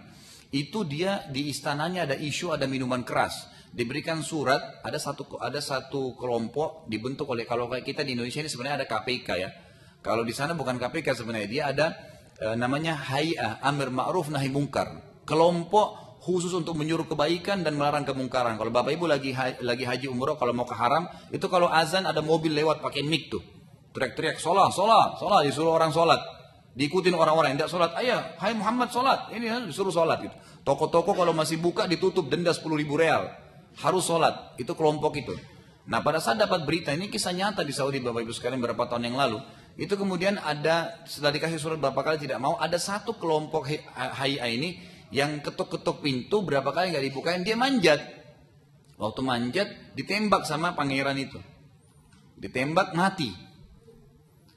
Itu dia di istananya ada isu, ada minuman keras. Diberikan surat, ada satu kelompok dibentuk oleh, kalau kayak kita di Indonesia ini sebenarnya ada KPK ya. Kalau di sana bukan KPK sebenarnya, dia ada namanya Hay'ah, Amir Ma'ruf Nahi Mungkar. Kelompok khusus untuk menyuruh kebaikan dan melarang kemungkaran. Kalau Bapak Ibu lagi haji umroh, kalau mau ke haram, itu kalau azan ada mobil lewat pakai mic tuh. Teriak-teriak, sholat, disuruh orang sholat. Diikutin orang-orang yang tidak sholat, ayah, hai Muhammad sholat, ini disuruh sholat gitu. Toko-toko kalau masih buka ditutup, denda 10.000 real. Harus sholat, itu kelompok itu. Nah pada saat dapat berita, ini kisah nyata di Saudi Bapak Ibu sekalian beberapa tahun yang lalu. Itu kemudian ada, setelah dikasih surat berapa kali tidak mau, ada satu kelompok HIA ini yang ketuk-ketuk pintu berapa kali nggak dibukain, dia manjat. Waktu manjat ditembak sama pangeran itu. Ditembak mati.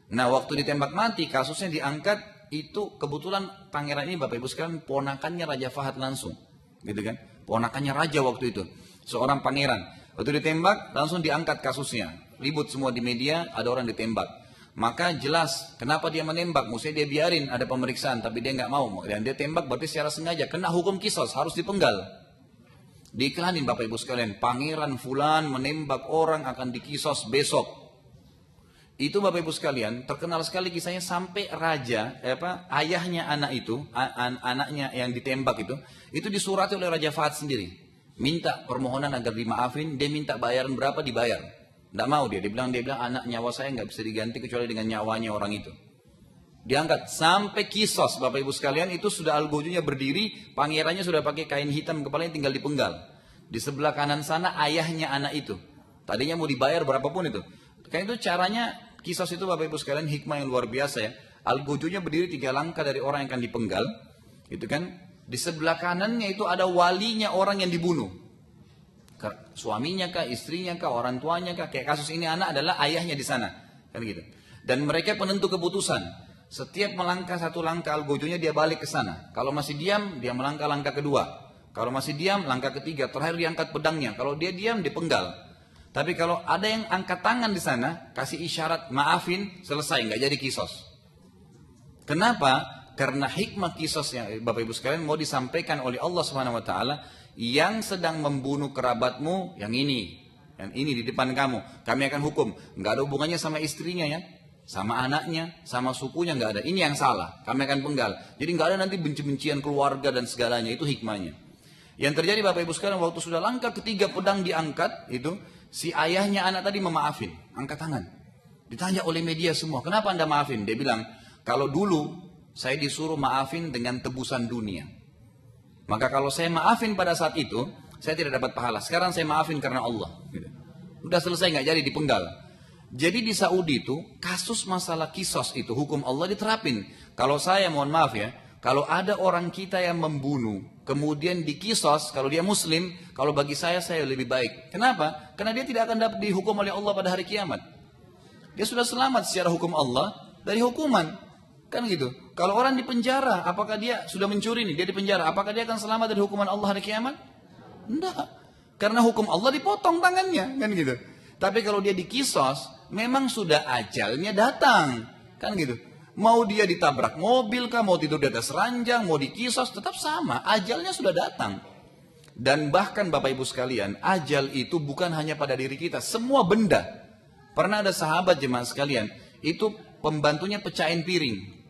Nah waktu ditembak mati, kasusnya diangkat, itu kebetulan pangeran ini Bapak Ibu sekalian ponakannya Raja Fahad langsung. Gitu kan, ponakannya raja waktu itu. Seorang pangeran. Waktu ditembak, langsung diangkat kasusnya. Ribut semua di media, ada orang ditembak. Maka jelas, kenapa dia menembak? Maksudnya dia biarin ada pemeriksaan, tapi dia nggak mau. Dan dia tembak berarti secara sengaja, kena hukum kisos, harus dipenggal. Diiklanin Bapak Ibu sekalian, pangeran fulan menembak orang akan dikisos besok. Itu Bapak Ibu sekalian, terkenal sekali kisahnya sampai raja, ayahnya anak itu, anaknya yang ditembak itu disurati oleh Raja Fahad sendiri. Minta permohonan agar dimaafin, dia minta bayaran berapa dibayar. Tidak mau dia bilang anak nyawa saya nggak bisa diganti kecuali dengan nyawanya orang itu. Diangkat sampai kisos Bapak Ibu sekalian, itu sudah algojonya berdiri, pangerannya sudah pakai kain hitam, kepalanya tinggal dipenggal. Di sebelah kanan sana ayahnya anak itu. Tadinya mau dibayar berapapun itu. Karena itu caranya, kisos itu Bapak Ibu sekalian hikmah yang luar biasa ya. Algojonya berdiri 3 langkah dari orang yang akan dipenggal. Gitu kan. Di sebelah kanannya itu ada walinya orang yang dibunuh. Suaminya kah, istrinya kah, orang tuanya kah. Kayak kasus ini anak adalah ayahnya di sana. Kan gitu. Dan mereka penentu keputusan. Setiap melangkah 1 langkah algojonya dia balik ke sana. Kalau masih diam, dia melangkah langkah kedua. Kalau masih diam, langkah ketiga. Terakhir diangkat pedangnya. Kalau dia diam, dipenggal. Tapi kalau ada yang angkat tangan di sana, kasih isyarat, maafin, selesai, nggak jadi kisos. Kenapa? Karena hikmah kisos yang Bapak Ibu sekalian mau disampaikan oleh Allah Subhanahu Wa Taala, yang sedang membunuh kerabatmu, yang ini di depan kamu, kami akan hukum. Nggak ada hubungannya sama istrinya ya, sama anaknya, sama sukunya nggak ada. Ini yang salah, kami akan penggal. Jadi nggak ada nanti benci-bencian keluarga dan segalanya, itu hikmahnya. Yang terjadi Bapak Ibu sekalian, waktu sudah langkah ketiga pedang diangkat, itu si ayahnya anak tadi memaafin, angkat tangan. Ditanya oleh media semua, kenapa Anda maafin? Dia bilang, kalau dulu saya disuruh maafin dengan tebusan dunia. Maka kalau saya maafin pada saat itu, saya tidak dapat pahala. Sekarang saya maafin karena Allah. Gitu. Udah selesai, nggak jadi dipenggal. Jadi di Saudi itu, kasus masalah kisos itu, hukum Allah diterapin. Kalau saya, mohon maaf ya, kalau ada orang kita yang membunuh, kemudian dikisos, kalau dia muslim, kalau bagi saya lebih baik. Kenapa? Karena dia tidak akan dapat dihukum oleh Allah pada hari kiamat. Dia sudah selamat secara hukum Allah dari hukuman. Kan gitu. Kalau orang di penjara, apakah dia sudah mencuri nih, dia di penjara, apakah dia akan selamat dari hukuman Allah hari kiamat? Enggak. Karena hukum Allah dipotong tangannya, kan gitu. Tapi kalau dia dikisos, memang sudah ajalnya datang. Kan gitu. Mau dia ditabrak mobil kah, mau tidur di atas ranjang, mau dikisos, tetap sama. Ajalnya sudah datang. Dan bahkan Bapak Ibu sekalian, ajal itu bukan hanya pada diri kita. Semua benda. Pernah ada sahabat jemaah sekalian, itu pembantunya pecahin piring.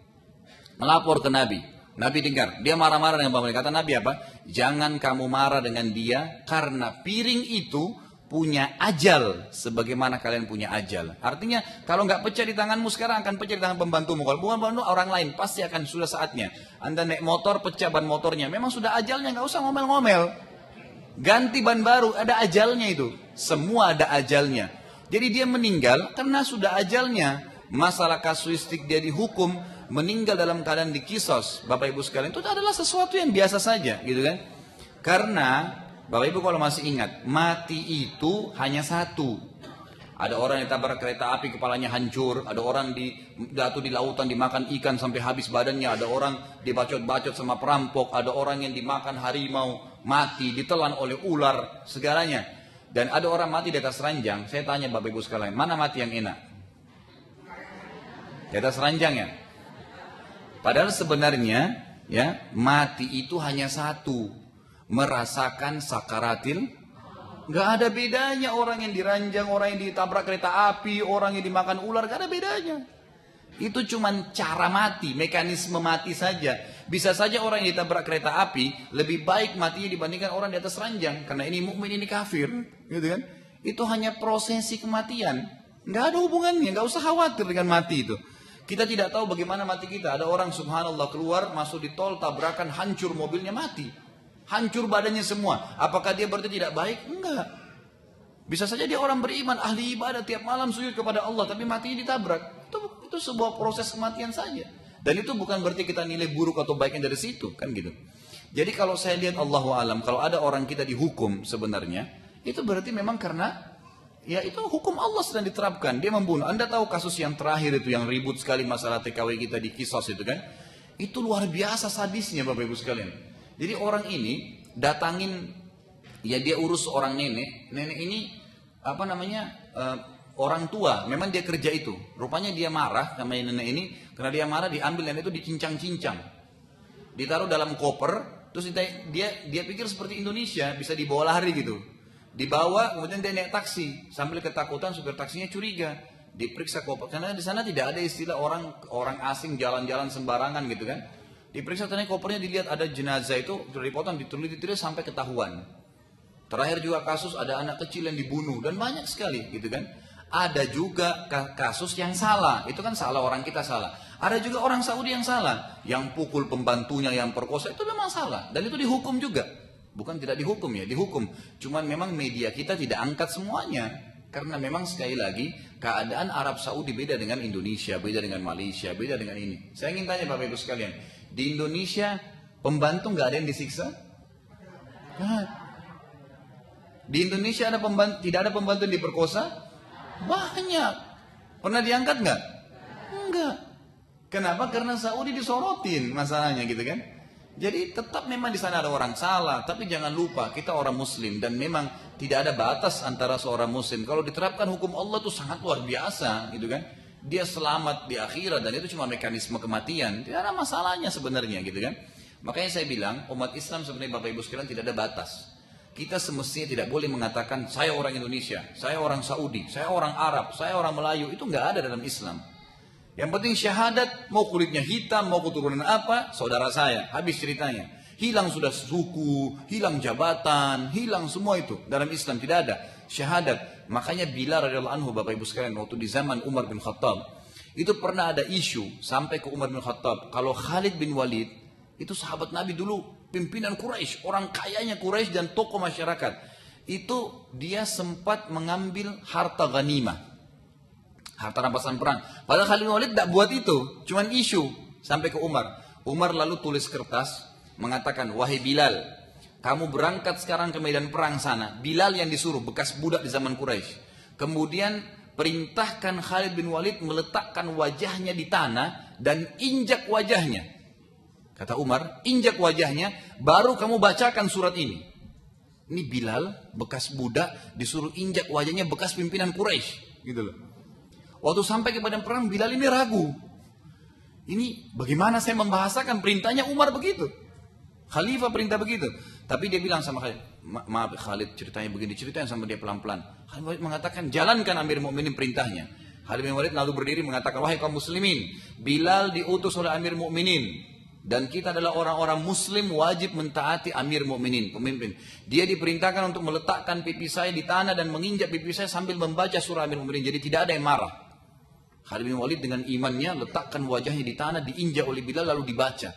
Melapor ke Nabi. Nabi dengar, dia marah-marah dengan pemilik. Kata Nabi apa? Jangan kamu marah dengan dia, karena piring itu punya ajal sebagaimana kalian punya ajal. Artinya kalau nggak pecah di tanganmu sekarang akan pecah di tangan pembantumu. Kalau bukan pembantu orang lain pasti akan sudah saatnya. Anda naik motor pecah ban motornya, memang sudah ajalnya, nggak usah ngomel-ngomel. Ganti ban baru, ada ajalnya itu. Semua ada ajalnya. Jadi dia meninggal karena sudah ajalnya. Masalah kasuistik dia dihukum, meninggal dalam keadaan dikisos. Bapak Ibu sekalian, itu adalah sesuatu yang biasa saja, gitu kan? Karena Bapak Ibu kalau masih ingat, mati itu hanya satu. Ada orang yang ditabrak kereta api kepalanya hancur, ada orang jatuh di lautan dimakan ikan sampai habis badannya, ada orang dibacot-bacot sama perampok, ada orang yang dimakan harimau, mati, ditelan oleh ular, segalanya. Dan ada orang mati di atas ranjang. Saya tanya Bapak Ibu sekalian, mana mati yang enak? Di atas ranjang ya? Padahal sebenarnya ya, mati itu hanya satu. Merasakan sakaratil, nggak ada bedanya orang yang diranjang, orang yang ditabrak kereta api, orang yang dimakan ular, nggak ada bedanya. Itu cuma cara mati, mekanisme mati saja. Bisa saja orang yang ditabrak kereta api lebih baik matinya dibandingkan orang di atas ranjang, karena ini mukmin ini kafir, gitu kan? Itu hanya prosesi kematian, nggak ada hubungannya, nggak usah khawatir dengan mati itu. Kita tidak tahu bagaimana mati kita. Ada orang subhanallah keluar masuk di tol tabrakan hancur mobilnya mati. Hancur badannya semua. Apakah dia berarti tidak baik? Enggak. Bisa saja dia orang beriman, ahli ibadah, tiap malam sujud kepada Allah, tapi matinya ditabrak. Itu sebuah proses kematian saja. Dan itu bukan berarti kita nilai buruk atau baiknya dari situ, kan gitu. Jadi kalau saya lihat Allahu alam, kalau ada orang kita dihukum sebenarnya, itu berarti memang karena ya itu hukum Allah sedang diterapkan. Dia membunuh. Anda tahu kasus yang terakhir itu yang ribut sekali masalah TKW kita di Kisos itu kan? Itu luar biasa sadisnya Bapak Ibu sekalian. Jadi orang ini datangin, ya dia urus orang nenek. Nenek ini apa namanya orang tua. Memang dia kerja itu. Rupanya dia marah sama nenek ini. Karena dia marah diambil nenek itu dicincang-cincang. Ditaruh dalam koper. Terus dia pikir seperti Indonesia bisa dibawa lari gitu. Dibawa kemudian dia naik taksi. Sambil ketakutan supir taksinya curiga. Diperiksa koper. Karena di sana tidak ada istilah orang asing jalan-jalan sembarangan gitu kan. Diperiksa ternyata kopernya dilihat ada jenazah itu sudah dipotong, ditulis sampai ketahuan. Terakhir juga kasus ada anak kecil yang dibunuh dan banyak sekali gitu kan. Ada juga kasus yang salah, itu kan salah orang kita salah. Ada juga orang Saudi yang salah, yang pukul pembantunya, yang perkosa itu memang salah dan itu dihukum juga. Bukan tidak dihukum ya, dihukum. Cuman memang media kita tidak angkat semuanya. Karena memang sekali lagi keadaan Arab Saudi beda dengan Indonesia, beda dengan Malaysia, beda dengan ini. Saya ingin tanya Bapak Ibu sekalian, di Indonesia pembantu nggak ada yang disiksa? Nah, di Indonesia ada pembantu, tidak ada pembantu yang diperkosa? Banyak. Pernah diangkat nggak? Enggak. Kenapa? Karena Saudi disorotin masalahnya gitu kan. Jadi tetap memang di sana ada orang salah, tapi jangan lupa kita orang Muslim dan memang tidak ada batas antara seorang Muslim. Kalau diterapkan hukum Allah itu sangat luar biasa, gitu kan? Dia selamat di akhirat dan itu cuma mekanisme kematian, tidak ada masalahnya sebenarnya, gitu kan? Makanya saya bilang umat Islam sebenarnya Bapak Ibu sekalian tidak ada batas. Kita semestinya tidak boleh mengatakan saya orang Indonesia, saya orang Saudi, saya orang Arab, saya orang Melayu, itu nggak ada dalam Islam. Yang penting syahadat, mau kulitnya hitam, mau keturunan apa, saudara saya, habis ceritanya. Hilang sudah suku, hilang jabatan, hilang semua itu. Dalam Islam tidak ada syahadat. Makanya Bilal radhiyallahu anhu Bapak Ibu sekalian, waktu di zaman Umar bin Khattab, Itu pernah ada isu sampai ke Umar bin Khattab. Kalau Khalid bin Walid, itu sahabat Nabi dulu, pimpinan Quraisy, orang kayanya Quraisy dan tokoh masyarakat. Itu dia sempat mengambil harta ghanimah, harta rampasan perang. Padahal Khalid bin Walid tidak buat itu, cuman isu sampai ke Umar. Umar lalu tulis kertas mengatakan, wahai Bilal, kamu berangkat sekarang ke medan perang sana. Bilal yang disuruh, bekas budak di zaman Quraisy. Kemudian perintahkan Khalid bin Walid meletakkan wajahnya di tanah dan injak wajahnya. Kata Umar, injak wajahnya, baru kamu bacakan surat ini. Ini Bilal, bekas budak, disuruh injak wajahnya bekas pimpinan Quraisy, gitu loh. Waktu sampai ke medan perang, Bilal ini ragu. Ini bagaimana saya membahasakan perintahnya Umar begitu. Khalifah perintah begitu. Tapi dia bilang sama Khalid, maaf Khalid, ceritanya begini, ceritain sama dia pelan-pelan. Khalid bin Walid mengatakan, jalankan Amir Mukminin perintahnya. Khalid bin Walid lalu berdiri mengatakan, wahai kaum muslimin, Bilal diutus oleh Amir Mukminin. Dan kita adalah orang-orang muslim wajib mentaati Amir Mukminin, pemimpin. Dia diperintahkan untuk meletakkan pipi saya di tanah dan menginjak pipi saya sambil membaca surah Amir Mukminin. Jadi tidak ada yang marah. Khalid bin Walid dengan imannya letakkan wajahnya di tanah, diinjak oleh Bilal lalu dibaca.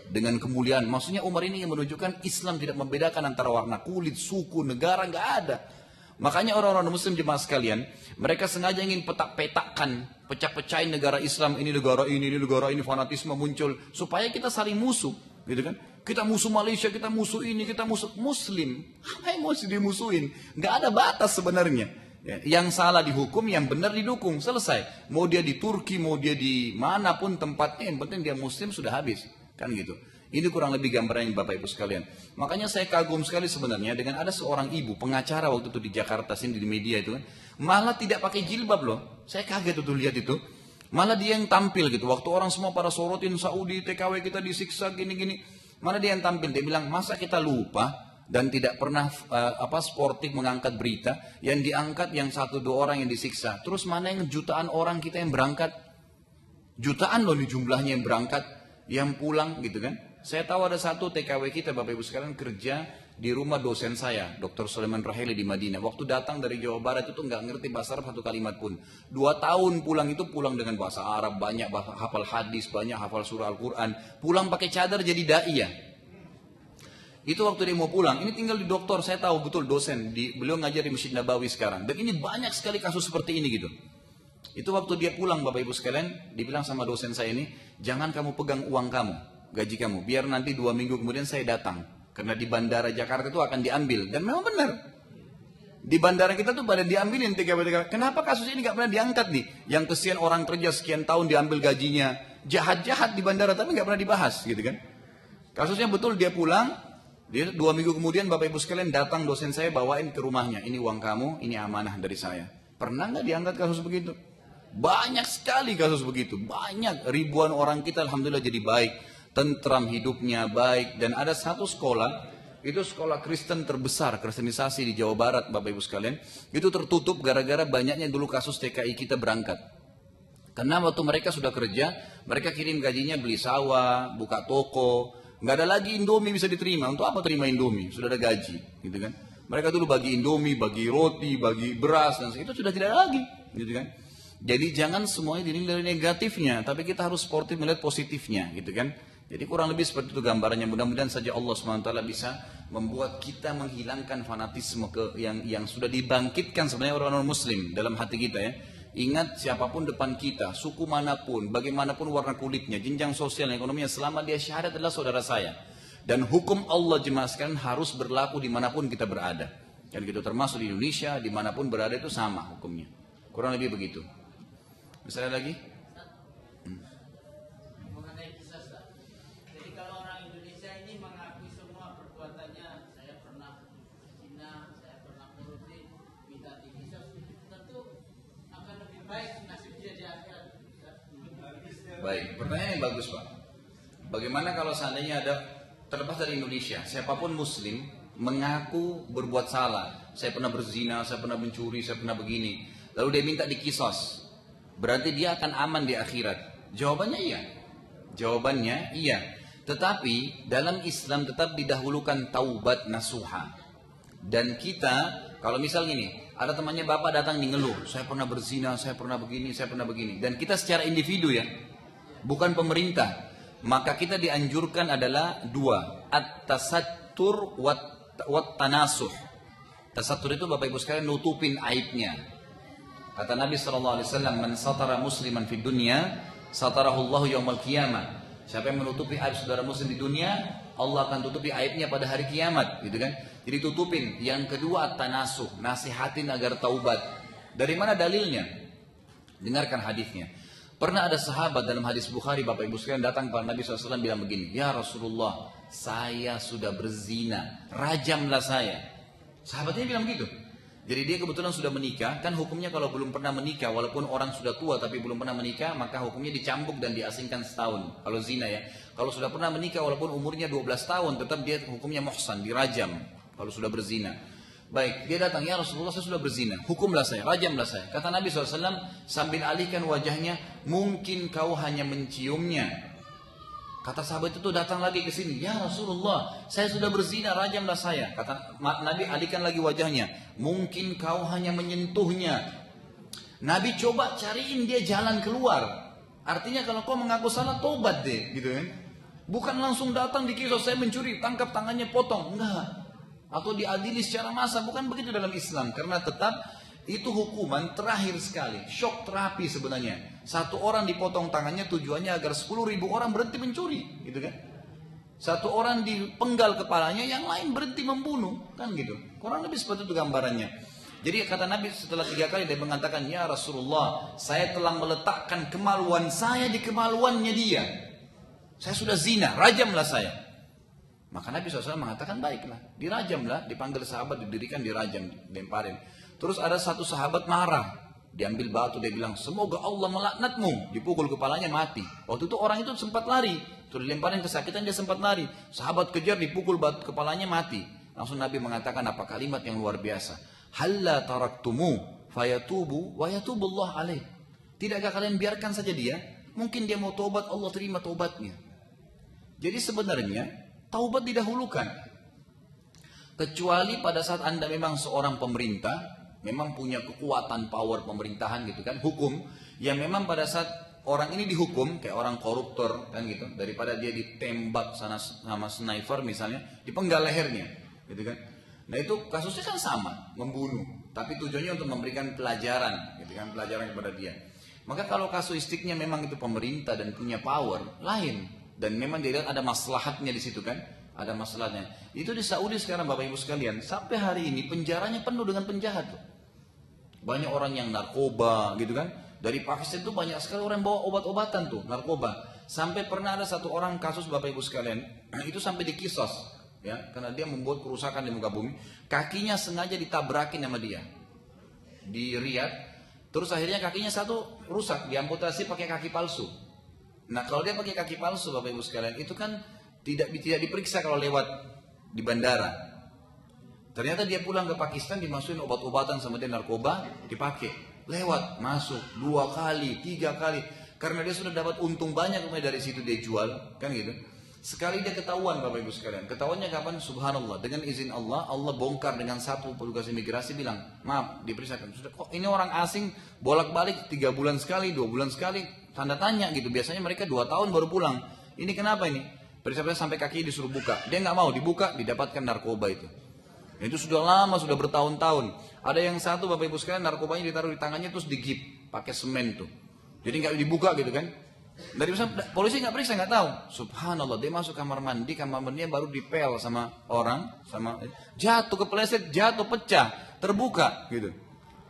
Dengan kemuliaan. Maksudnya Umar ini yang menunjukkan Islam tidak membedakan antara warna kulit, suku, negara, nggak ada. Makanya orang-orang muslim jemaah sekalian, mereka sengaja ingin petak-petakkan, pecah-pecahin negara Islam, ini negara ini, fanatisme muncul. Supaya kita saling musuh, gitu kan. Kita musuh Malaysia, kita musuh ini, kita musuh Muslim. Apa yang mau dimusuhin? Nggak ada batas sebenarnya. Yang salah dihukum, yang benar didukung, selesai. Mau dia di Turki, mau dia di manapun tempatnya, yang penting dia Muslim sudah habis. Kan gitu. Ini kurang lebih gambarannya Bapak Ibu sekalian. Makanya saya kagum sekali sebenarnya dengan ada seorang ibu pengacara waktu itu di Jakarta sini di media itu kan, malah tidak pakai jilbab loh. Saya kaget tuh lihat itu. Malah dia yang tampil gitu. Waktu orang semua pada sorotin Saudi, TKW kita disiksa gini-gini. Malah dia yang tampil. Dia bilang, masa kita lupa dan tidak pernah sportif mengangkat berita yang diangkat yang 1-2 orang yang disiksa. Terus mana yang jutaan orang kita yang berangkat? Jutaan loh nih jumlahnya yang berangkat, yang pulang gitu kan. Saya tahu ada satu TKW kita Bapak Ibu sekalian kerja di rumah dosen saya, Dr. Sulaiman Raheli di Madinah. Waktu datang dari Jawa Barat itu nggak ngerti bahasa Arab satu kalimat pun. 2 tahun pulang itu pulang dengan bahasa Arab, banyak hafal hadis, banyak hafal surah Al-Quran. Pulang pakai cadar jadi da'iyah. Itu waktu dia mau pulang, ini tinggal di dokter, saya tahu betul dosen, beliau ngajar di Masjid Nabawi sekarang. Dan ini banyak sekali kasus seperti ini gitu. Itu waktu dia pulang Bapak Ibu sekalian, dibilang sama dosen saya ini, jangan kamu pegang uang kamu, gaji kamu, biar nanti 2 minggu kemudian saya datang. Karena di bandara Jakarta itu akan diambil. Dan memang benar. Di bandara kita tuh pada diambilin TKW. Kenapa kasus ini gak pernah diangkat nih? Yang kesian orang kerja sekian tahun diambil gajinya. Jahat-jahat di bandara tapi gak pernah dibahas gitu kan. Kasusnya betul dia pulang. Dia 2 minggu kemudian Bapak Ibu sekalian datang dosen saya bawain ke rumahnya. Ini uang kamu, ini amanah dari saya. Pernah gak diangkat kasus begitu? Banyak sekali kasus begitu. Banyak ribuan orang kita alhamdulillah jadi baik. Tentram hidupnya baik. Dan ada satu sekolah, itu sekolah Kristen terbesar, kristenisasi di Jawa Barat Bapak Ibu sekalian. Itu tertutup gara-gara banyaknya dulu kasus TKI kita berangkat. Karena waktu mereka sudah kerja, mereka kirim gajinya beli sawah, buka toko. Nggak ada lagi Indomie bisa diterima. Untuk apa terima Indomie? Sudah ada gaji, gitu kan. Mereka dulu bagi Indomie, bagi roti, bagi beras, dan itu sudah tidak ada lagi, gitu kan. Jadi jangan semuanya dinilai dari negatifnya, tapi kita harus sportif melihat positifnya, gitu kan. Jadi kurang lebih seperti itu gambarannya. Mudah-mudahan saja Allah SWT bisa membuat kita menghilangkan fanatisme yang sudah dibangkitkan sebenarnya orang-orang Muslim dalam hati kita ya. Ingat siapapun depan kita, suku manapun, bagaimanapun warna kulitnya, jenjang sosial, ekonominya, selama dia syahadat adalah saudara saya. Dan hukum Allah jemaah sekalian harus berlaku dimanapun kita berada. Dan gitu termasuk di Indonesia, dimanapun berada itu sama hukumnya. Kurang lebih begitu. Misalnya lagi? Mengenai kisah, jadi kalau orang Indonesia ini mengakui semua perbuatannya, saya pernah zina, saya pernah korupsi, minta dikisah, tentu akan lebih baik nasib dia di akhirat. Baik, pertanyaan yang bagus Pak. Bagaimana kalau seandainya ada, terlepas dari Indonesia, siapapun Muslim mengaku berbuat salah, saya pernah berzina, saya pernah mencuri, saya pernah begini, lalu dia minta dikisos. Berarti dia akan aman di akhirat? Jawabannya iya. Jawabannya iya. Tetapi dalam Islam tetap didahulukan taubat nasuha. Dan kita, kalau misal gini, ada temannya bapak datang di ngeluh, saya pernah berzina, saya pernah begini, saya pernah begini. Dan kita secara individu ya, bukan pemerintah. Maka kita dianjurkan adalah dua, at-tasattur wat tanasuh. Tasattur itu Bapak Ibu sekalian nutupin aibnya. Kata Nabi SAW, man satara musliman fid dunya, satarahu Allahu yaumal qiyamah. Siapa yang menutupi aib saudara muslim di dunia, Allah akan tutupi aibnya pada hari kiamat, gitu kan? Jadi tutupin. Yang kedua at-tanasuh, nasihatin agar taubat. Dari mana dalilnya? Dengarkan hadisnya. Pernah ada sahabat dalam hadis Bukhari, Bapak Ibu sekalian, datang kepada Nabi SAW bilang begini, ya Rasulullah, saya sudah berzina, rajamlah saya. Sahabatnya bilang begitu. Jadi dia kebetulan sudah menikah, kan hukumnya kalau belum pernah menikah, walaupun orang sudah tua tapi belum pernah menikah, maka hukumnya dicambuk dan diasingkan setahun. Kalau zina ya. Kalau sudah pernah menikah walaupun umurnya 12 tahun, tetap dia hukumnya muhsan, dirajam kalau sudah berzina. Baik, dia datang, ya Rasulullah saya sudah berzina, hukumlah saya, rajamlah saya. Kata Nabi SAW sambil alihkan wajahnya, mungkin kau hanya menciumnya. Kata sahabat itu datang lagi ke sini, ya Rasulullah, saya sudah berzina, rajamlah saya. Kata Nabi, alihkan lagi wajahnya, mungkin kau hanya menyentuhnya. Nabi coba cariin dia jalan keluar. Artinya kalau kau mengaku salah, tobat deh, gitu kan? Bukan langsung datang dikira saya mencuri, tangkap tangannya, potong, enggak. Atau diadili secara massal, bukan begitu dalam Islam. Karena tetap itu hukuman terakhir sekali, shock terapi sebenarnya. Satu orang dipotong tangannya tujuannya agar 10.000 orang berhenti mencuri, gitu kan? Satu orang dipenggal kepalanya, yang lain berhenti membunuh, kan gitu. Kurang lebih seperti itu gambarannya. Jadi kata Nabi setelah 3 kali dia mengatakan, ya Rasulullah, saya telah meletakkan kemaluan saya di kemaluannya dia. Saya sudah zina, rajamlah saya. Maka Nabi SAW mengatakan, baiklah, dirajamlah, dipanggil sahabat, didirikan, dirajam, dilemparin. Terus ada satu sahabat marah, diambil batu, dia bilang, semoga Allah melaknatmu, dipukul kepalanya mati. Waktu itu orang itu sempat lari, sudah dilemparin kesakitan, dia sempat lari. Sahabat kejar, dipukul batu kepalanya mati. Langsung Nabi mengatakan apa kalimat yang luar biasa, halla taraktumu fayatubu wa yatubullah alaih. Tidakkah kalian biarkan saja dia, mungkin dia mau taubat, Allah terima taubatnya. Jadi sebenarnya taubat didahulukan. Kecuali pada saat Anda memang seorang pemerintah, memang punya kekuatan power pemerintahan gitu kan, hukum, yang memang pada saat orang ini dihukum, kayak orang koruptor kan gitu, daripada dia ditembak sana sama sniper misalnya, dipenggal lehernya gitu kan. Nah itu kasusnya kan sama, membunuh, tapi tujuannya untuk memberikan pelajaran gitu kan, pelajaran kepada dia. Maka kalau kasuistiknya memang itu pemerintah dan punya power, lain. Dan memang dia lihat ada maslahatnya di situ kan, ada masalahnya. Itu di Saudi sekarang Bapak Ibu sekalian, sampai hari ini penjaranya penuh dengan penjahat. Banyak orang yang narkoba gitu kan. Dari Pakistan itu banyak sekali orang yang bawa obat-obatan tuh, narkoba. Sampai pernah ada satu orang kasus Bapak Ibu sekalian, itu sampai dikisos ya, karena dia membuat kerusakan di muka bumi. Kakinya sengaja ditabrakin sama dia di Riyadh. Terus akhirnya kakinya satu rusak, diamputasi pakai kaki palsu. Nah kalau dia pakai kaki palsu Bapak Ibu sekalian, itu kan tidak diperiksa kalau lewat di bandara. Ternyata dia pulang ke Pakistan, dimasukin obat-obatan sama dia, narkoba, dipakai. Lewat, masuk 2 kali, 3 kali. Karena dia sudah dapat untung banyak, kemudian dari situ dia jual, kan gitu. Sekali dia ketahuan Bapak Ibu sekalian. Ketahuannya kapan? Subhanallah, dengan izin Allah, Allah bongkar dengan satu petugas imigrasi bilang, maaf, diperiksakan. Sudah, kok ini orang asing bolak-balik 3 bulan sekali, 2 bulan sekali, tanda tanya gitu. Biasanya mereka 2 tahun baru pulang. Ini kenapa ini? Periksa sampai kaki disuruh buka. Dia nggak mau dibuka, didapatkan narkoba itu. Itu sudah lama, sudah bertahun-tahun. Ada yang satu Bapak Ibu sekalian, narkobanya ditaruh di tangannya terus digip pakai semen tuh. Jadi nggak dibuka gitu kan? Dari polisi nggak periksa, nggak tahu. Subhanallah, dia masuk kamar mandinya baru dipel sama orang, jatuh kepleset, jatuh pecah, terbuka gitu.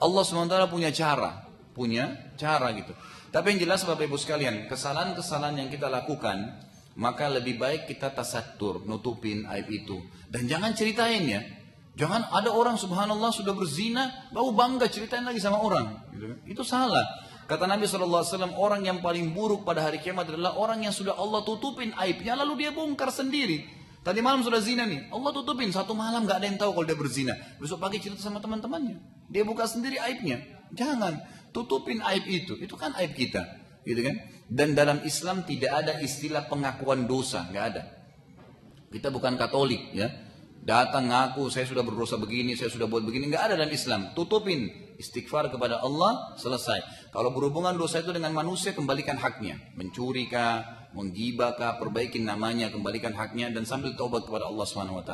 Allah SWT punya cara gitu. Tapi yang jelas Bapak Ibu sekalian, kesalahan-kesalahan yang kita lakukan, maka lebih baik kita tasattur, nutupin aib itu. Dan jangan ceritain ya. Jangan ada orang subhanallah sudah berzina, baru bangga ceritain lagi sama orang. Gitu. Itu salah. Kata Nabi SAW, orang yang paling buruk pada hari kiamat adalah orang yang sudah Allah tutupin aibnya, lalu dia bongkar sendiri. Tadi malam sudah zina nih, Allah tutupin, satu malam gak ada yang tahu kalau dia berzina. Besok pagi cerita sama teman-temannya, dia buka sendiri aibnya. Jangan, tutupin aib itu kan aib kita. Gitu kan? Dan dalam Islam tidak ada istilah pengakuan dosa, gak ada. Kita bukan Katolik ya. Datang ngaku, saya sudah berdosa begini, saya sudah buat begini. Nggak ada dalam Islam. Tutupin. Istighfar kepada Allah, selesai. Kalau berhubungan dosa itu dengan manusia, kembalikan haknya. Mencuri kah, menggibah kah, perbaikin namanya, kembalikan haknya, dan sambil taubat kepada Allah SWT.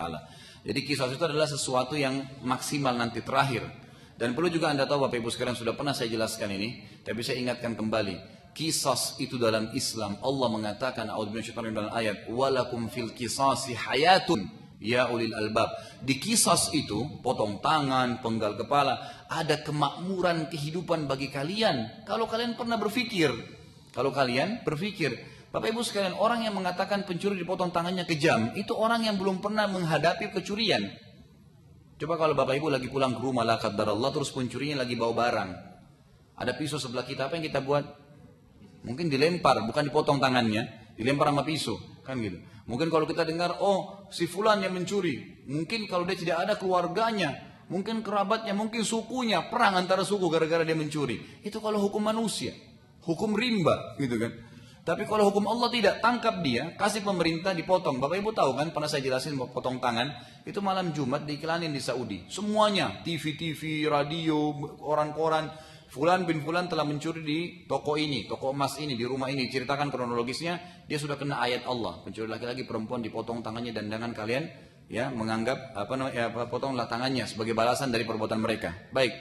Jadi kisah itu adalah sesuatu yang maksimal nanti terakhir. Dan perlu juga Anda tahu Bapak Ibu sekalian, sudah pernah saya jelaskan ini, tapi saya ingatkan kembali. Kisas itu dalam Islam, Allah mengatakan dalam ayat, walakum fil qisasi hayatun ya ulil albab. Di kisas itu, potong tangan, penggal kepala, ada kemakmuran kehidupan bagi kalian. Kalau kalian pernah berpikir, Bapak Ibu sekalian, orang yang mengatakan pencuri dipotong tangannya kejam, itu orang yang belum pernah menghadapi kecurian. Coba kalau Bapak Ibu lagi pulang ke rumah, la qadarallah, terus pencurinya lagi bawa barang. Ada pisau sebelah kita, apa yang kita buat? Mungkin dilempar, bukan dipotong tangannya, dilempar sama pisau, kan gitu. Mungkin kalau kita dengar, oh si fulan yang mencuri, mungkin kalau dia tidak ada keluarganya, mungkin kerabatnya, mungkin sukunya, perang antara suku gara-gara dia mencuri. Itu kalau hukum manusia, hukum rimba, gitu kan. Tapi kalau hukum Allah tidak, tangkap dia, kasih pemerintah, dipotong. Bapak Ibu tahu kan, pernah saya jelasin potong tangan, itu malam Jumat diiklanin di Saudi. Semuanya, TV, radio, koran-koran, Fulan bin Fulan telah mencuri di toko ini, toko emas ini, di rumah ini. Ceritakan kronologisnya, dia sudah kena ayat Allah. Pencuri laki-laki, perempuan dipotong tangannya, dan jangan kalian ya menganggap potonglah tangannya sebagai balasan dari perbuatan mereka. Baik.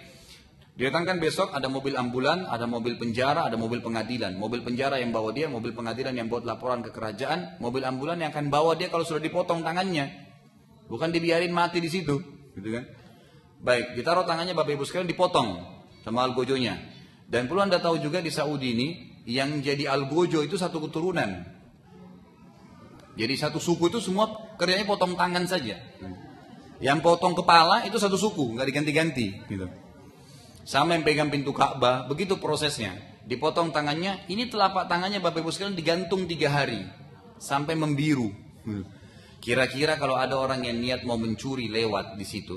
Didatangkan besok ada mobil ambulan, ada mobil penjara, ada mobil pengadilan. Mobil penjara yang bawa dia, mobil pengadilan yang buat laporan ke kerajaan, mobil ambulan yang akan bawa dia kalau sudah dipotong tangannya. Bukan dibiarin mati di situ, gitu kan? Baik, ditaruh tangannya Bapak Ibu sekalian, dipotong sama algojonya. Dan perlu Anda tahu juga di Saudi ini, yang jadi algojo itu satu keturunan. Jadi satu suku itu semua kerjanya potong tangan saja. Yang potong kepala itu satu suku, nggak diganti-ganti, gitu. Sama yang pegang pintu Ka'bah, begitu prosesnya. Dipotong tangannya, ini telapak tangannya Bapak Ibu sekalian digantung 3 hari sampai membiru. Kira-kira kalau ada orang yang niat mau mencuri lewat di situ,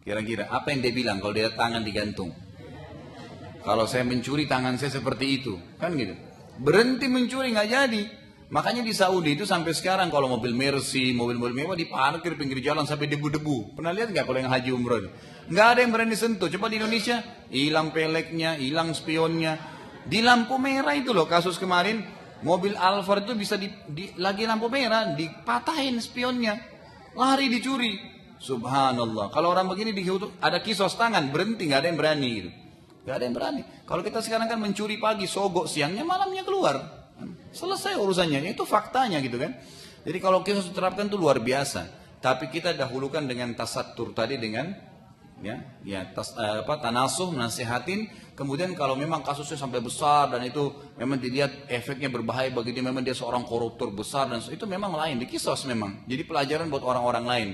kira-kira apa yang dia bilang kalau dia tangan digantung? Kalau saya mencuri tangan saya seperti itu, kan gitu. Berhenti mencuri nggak jadi. Makanya di Saudi itu sampai sekarang kalau mobil Mercy, mobil-mobil mewah diparkir pinggir jalan sampai debu-debu. Pernah lihat nggak kalau yang haji umroh? Nggak ada yang berani sentuh. Coba di Indonesia, hilang peleknya, hilang spionnya. Di lampu merah itu loh kasus kemarin, mobil Alphard itu bisa lagi lampu merah, dipatahin spionnya, lari dicuri. Subhanallah. Kalau orang begini ada kisos tangan, berhenti, nggak ada yang berani gitu. Gak ada yang berani. Kalau kita sekarang kan mencuri pagi, sogok siangnya, malamnya keluar. Selesai urusannya. Itu faktanya gitu kan. Jadi kalau kita terapkan itu luar biasa. Tapi kita dahulukan dengan tasatur tadi, dengan tanasuh, nasihatin. Kemudian kalau memang kasusnya sampai besar dan itu memang dilihat efeknya berbahaya bagi dia, memang dia seorang koruptor besar, dan itu memang lain, dikisos memang. Jadi pelajaran buat orang-orang lain.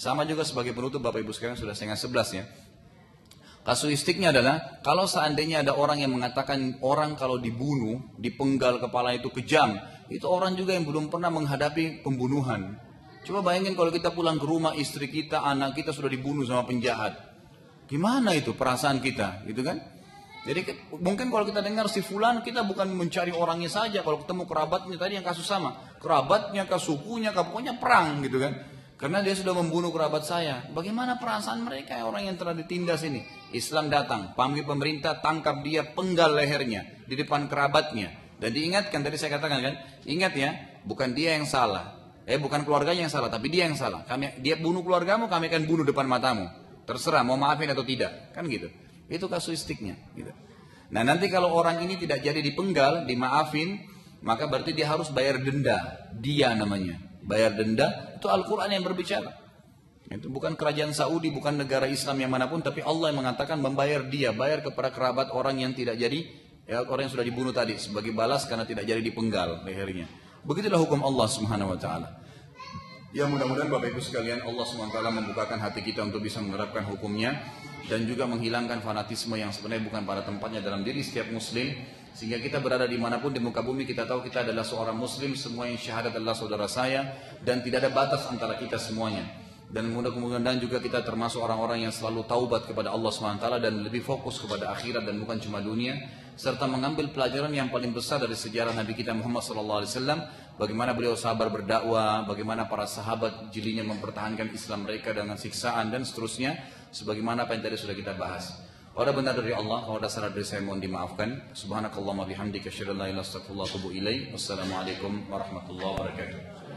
Sama juga sebagai penutup Bapak Ibu sekalian, sudah 10:30 ya. Kasuistiknya adalah, kalau seandainya ada orang yang mengatakan orang kalau dibunuh, dipenggal kepala itu kejam, itu orang juga yang belum pernah menghadapi pembunuhan. Coba bayangin kalau kita pulang ke rumah, istri kita, anak kita sudah dibunuh sama penjahat. Gimana itu perasaan kita, gitu kan? Jadi mungkin kalau kita dengar si fulan, kita bukan mencari orangnya saja. Kalau ketemu kerabatnya tadi yang kasus sama, kerabatnya, sukunya, pokoknya perang gitu kan. Karena dia sudah membunuh kerabat saya. Bagaimana perasaan mereka orang yang telah ditindas ini? Islam datang, panggil pemerintah, tangkap dia, penggal lehernya di depan kerabatnya. Dan diingatkan, tadi saya katakan kan, ingat ya, bukan dia yang salah. Bukan keluarganya yang salah, tapi dia yang salah. Dia bunuh keluargamu, kami akan bunuh depan matamu. Terserah mau maafin atau tidak, kan gitu. Itu kasuistiknya. Gitu. Nah nanti kalau orang ini tidak jadi dipenggal, dimaafin, maka berarti dia harus bayar denda. Dia namanya. Bayar denda, itu Al-Quran yang berbicara. Itu bukan kerajaan Saudi, bukan negara Islam yang manapun, tapi Allah yang mengatakan membayar dia, bayar kepada kerabat orang yang tidak jadi, orang yang sudah dibunuh tadi, sebagai balas karena tidak jadi dipenggal lehernya. Begitulah hukum Allah Subhanahu Wa Taala. Ya mudah-mudahan Bapak Ibu sekalian, Allah Subhanahu Wa Taala membukakan hati kita untuk bisa menerapkan hukumnya dan juga menghilangkan fanatisme yang sebenarnya bukan pada tempatnya dalam diri setiap Muslim. Sehingga kita berada dimanapun di muka bumi, kita tahu kita adalah seorang Muslim, semua yang syahadat adalah saudara saya, dan tidak ada batas antara kita semuanya. Dan mudah-mudahan juga kita termasuk orang-orang yang selalu taubat kepada Allah SWT dan lebih fokus kepada akhirat dan bukan cuma dunia. serta mengambil pelajaran yang paling besar dari sejarah Nabi kita Muhammad SAW, bagaimana beliau sabar berdakwah, bagaimana para sahabat jilinya mempertahankan Islam mereka dengan siksaan dan seterusnya, sebagaimana apa yang tadi sudah kita bahas. Kalau ada benar dari Allah, kalau ada salah dari saya mohon dimaafkan. Subhanakallahumma bihamdika asyhadu an la ilaha illa anta astaghfiruka wa atubu ilaik. Wassalamualaikum warahmatullahi wabarakatuh.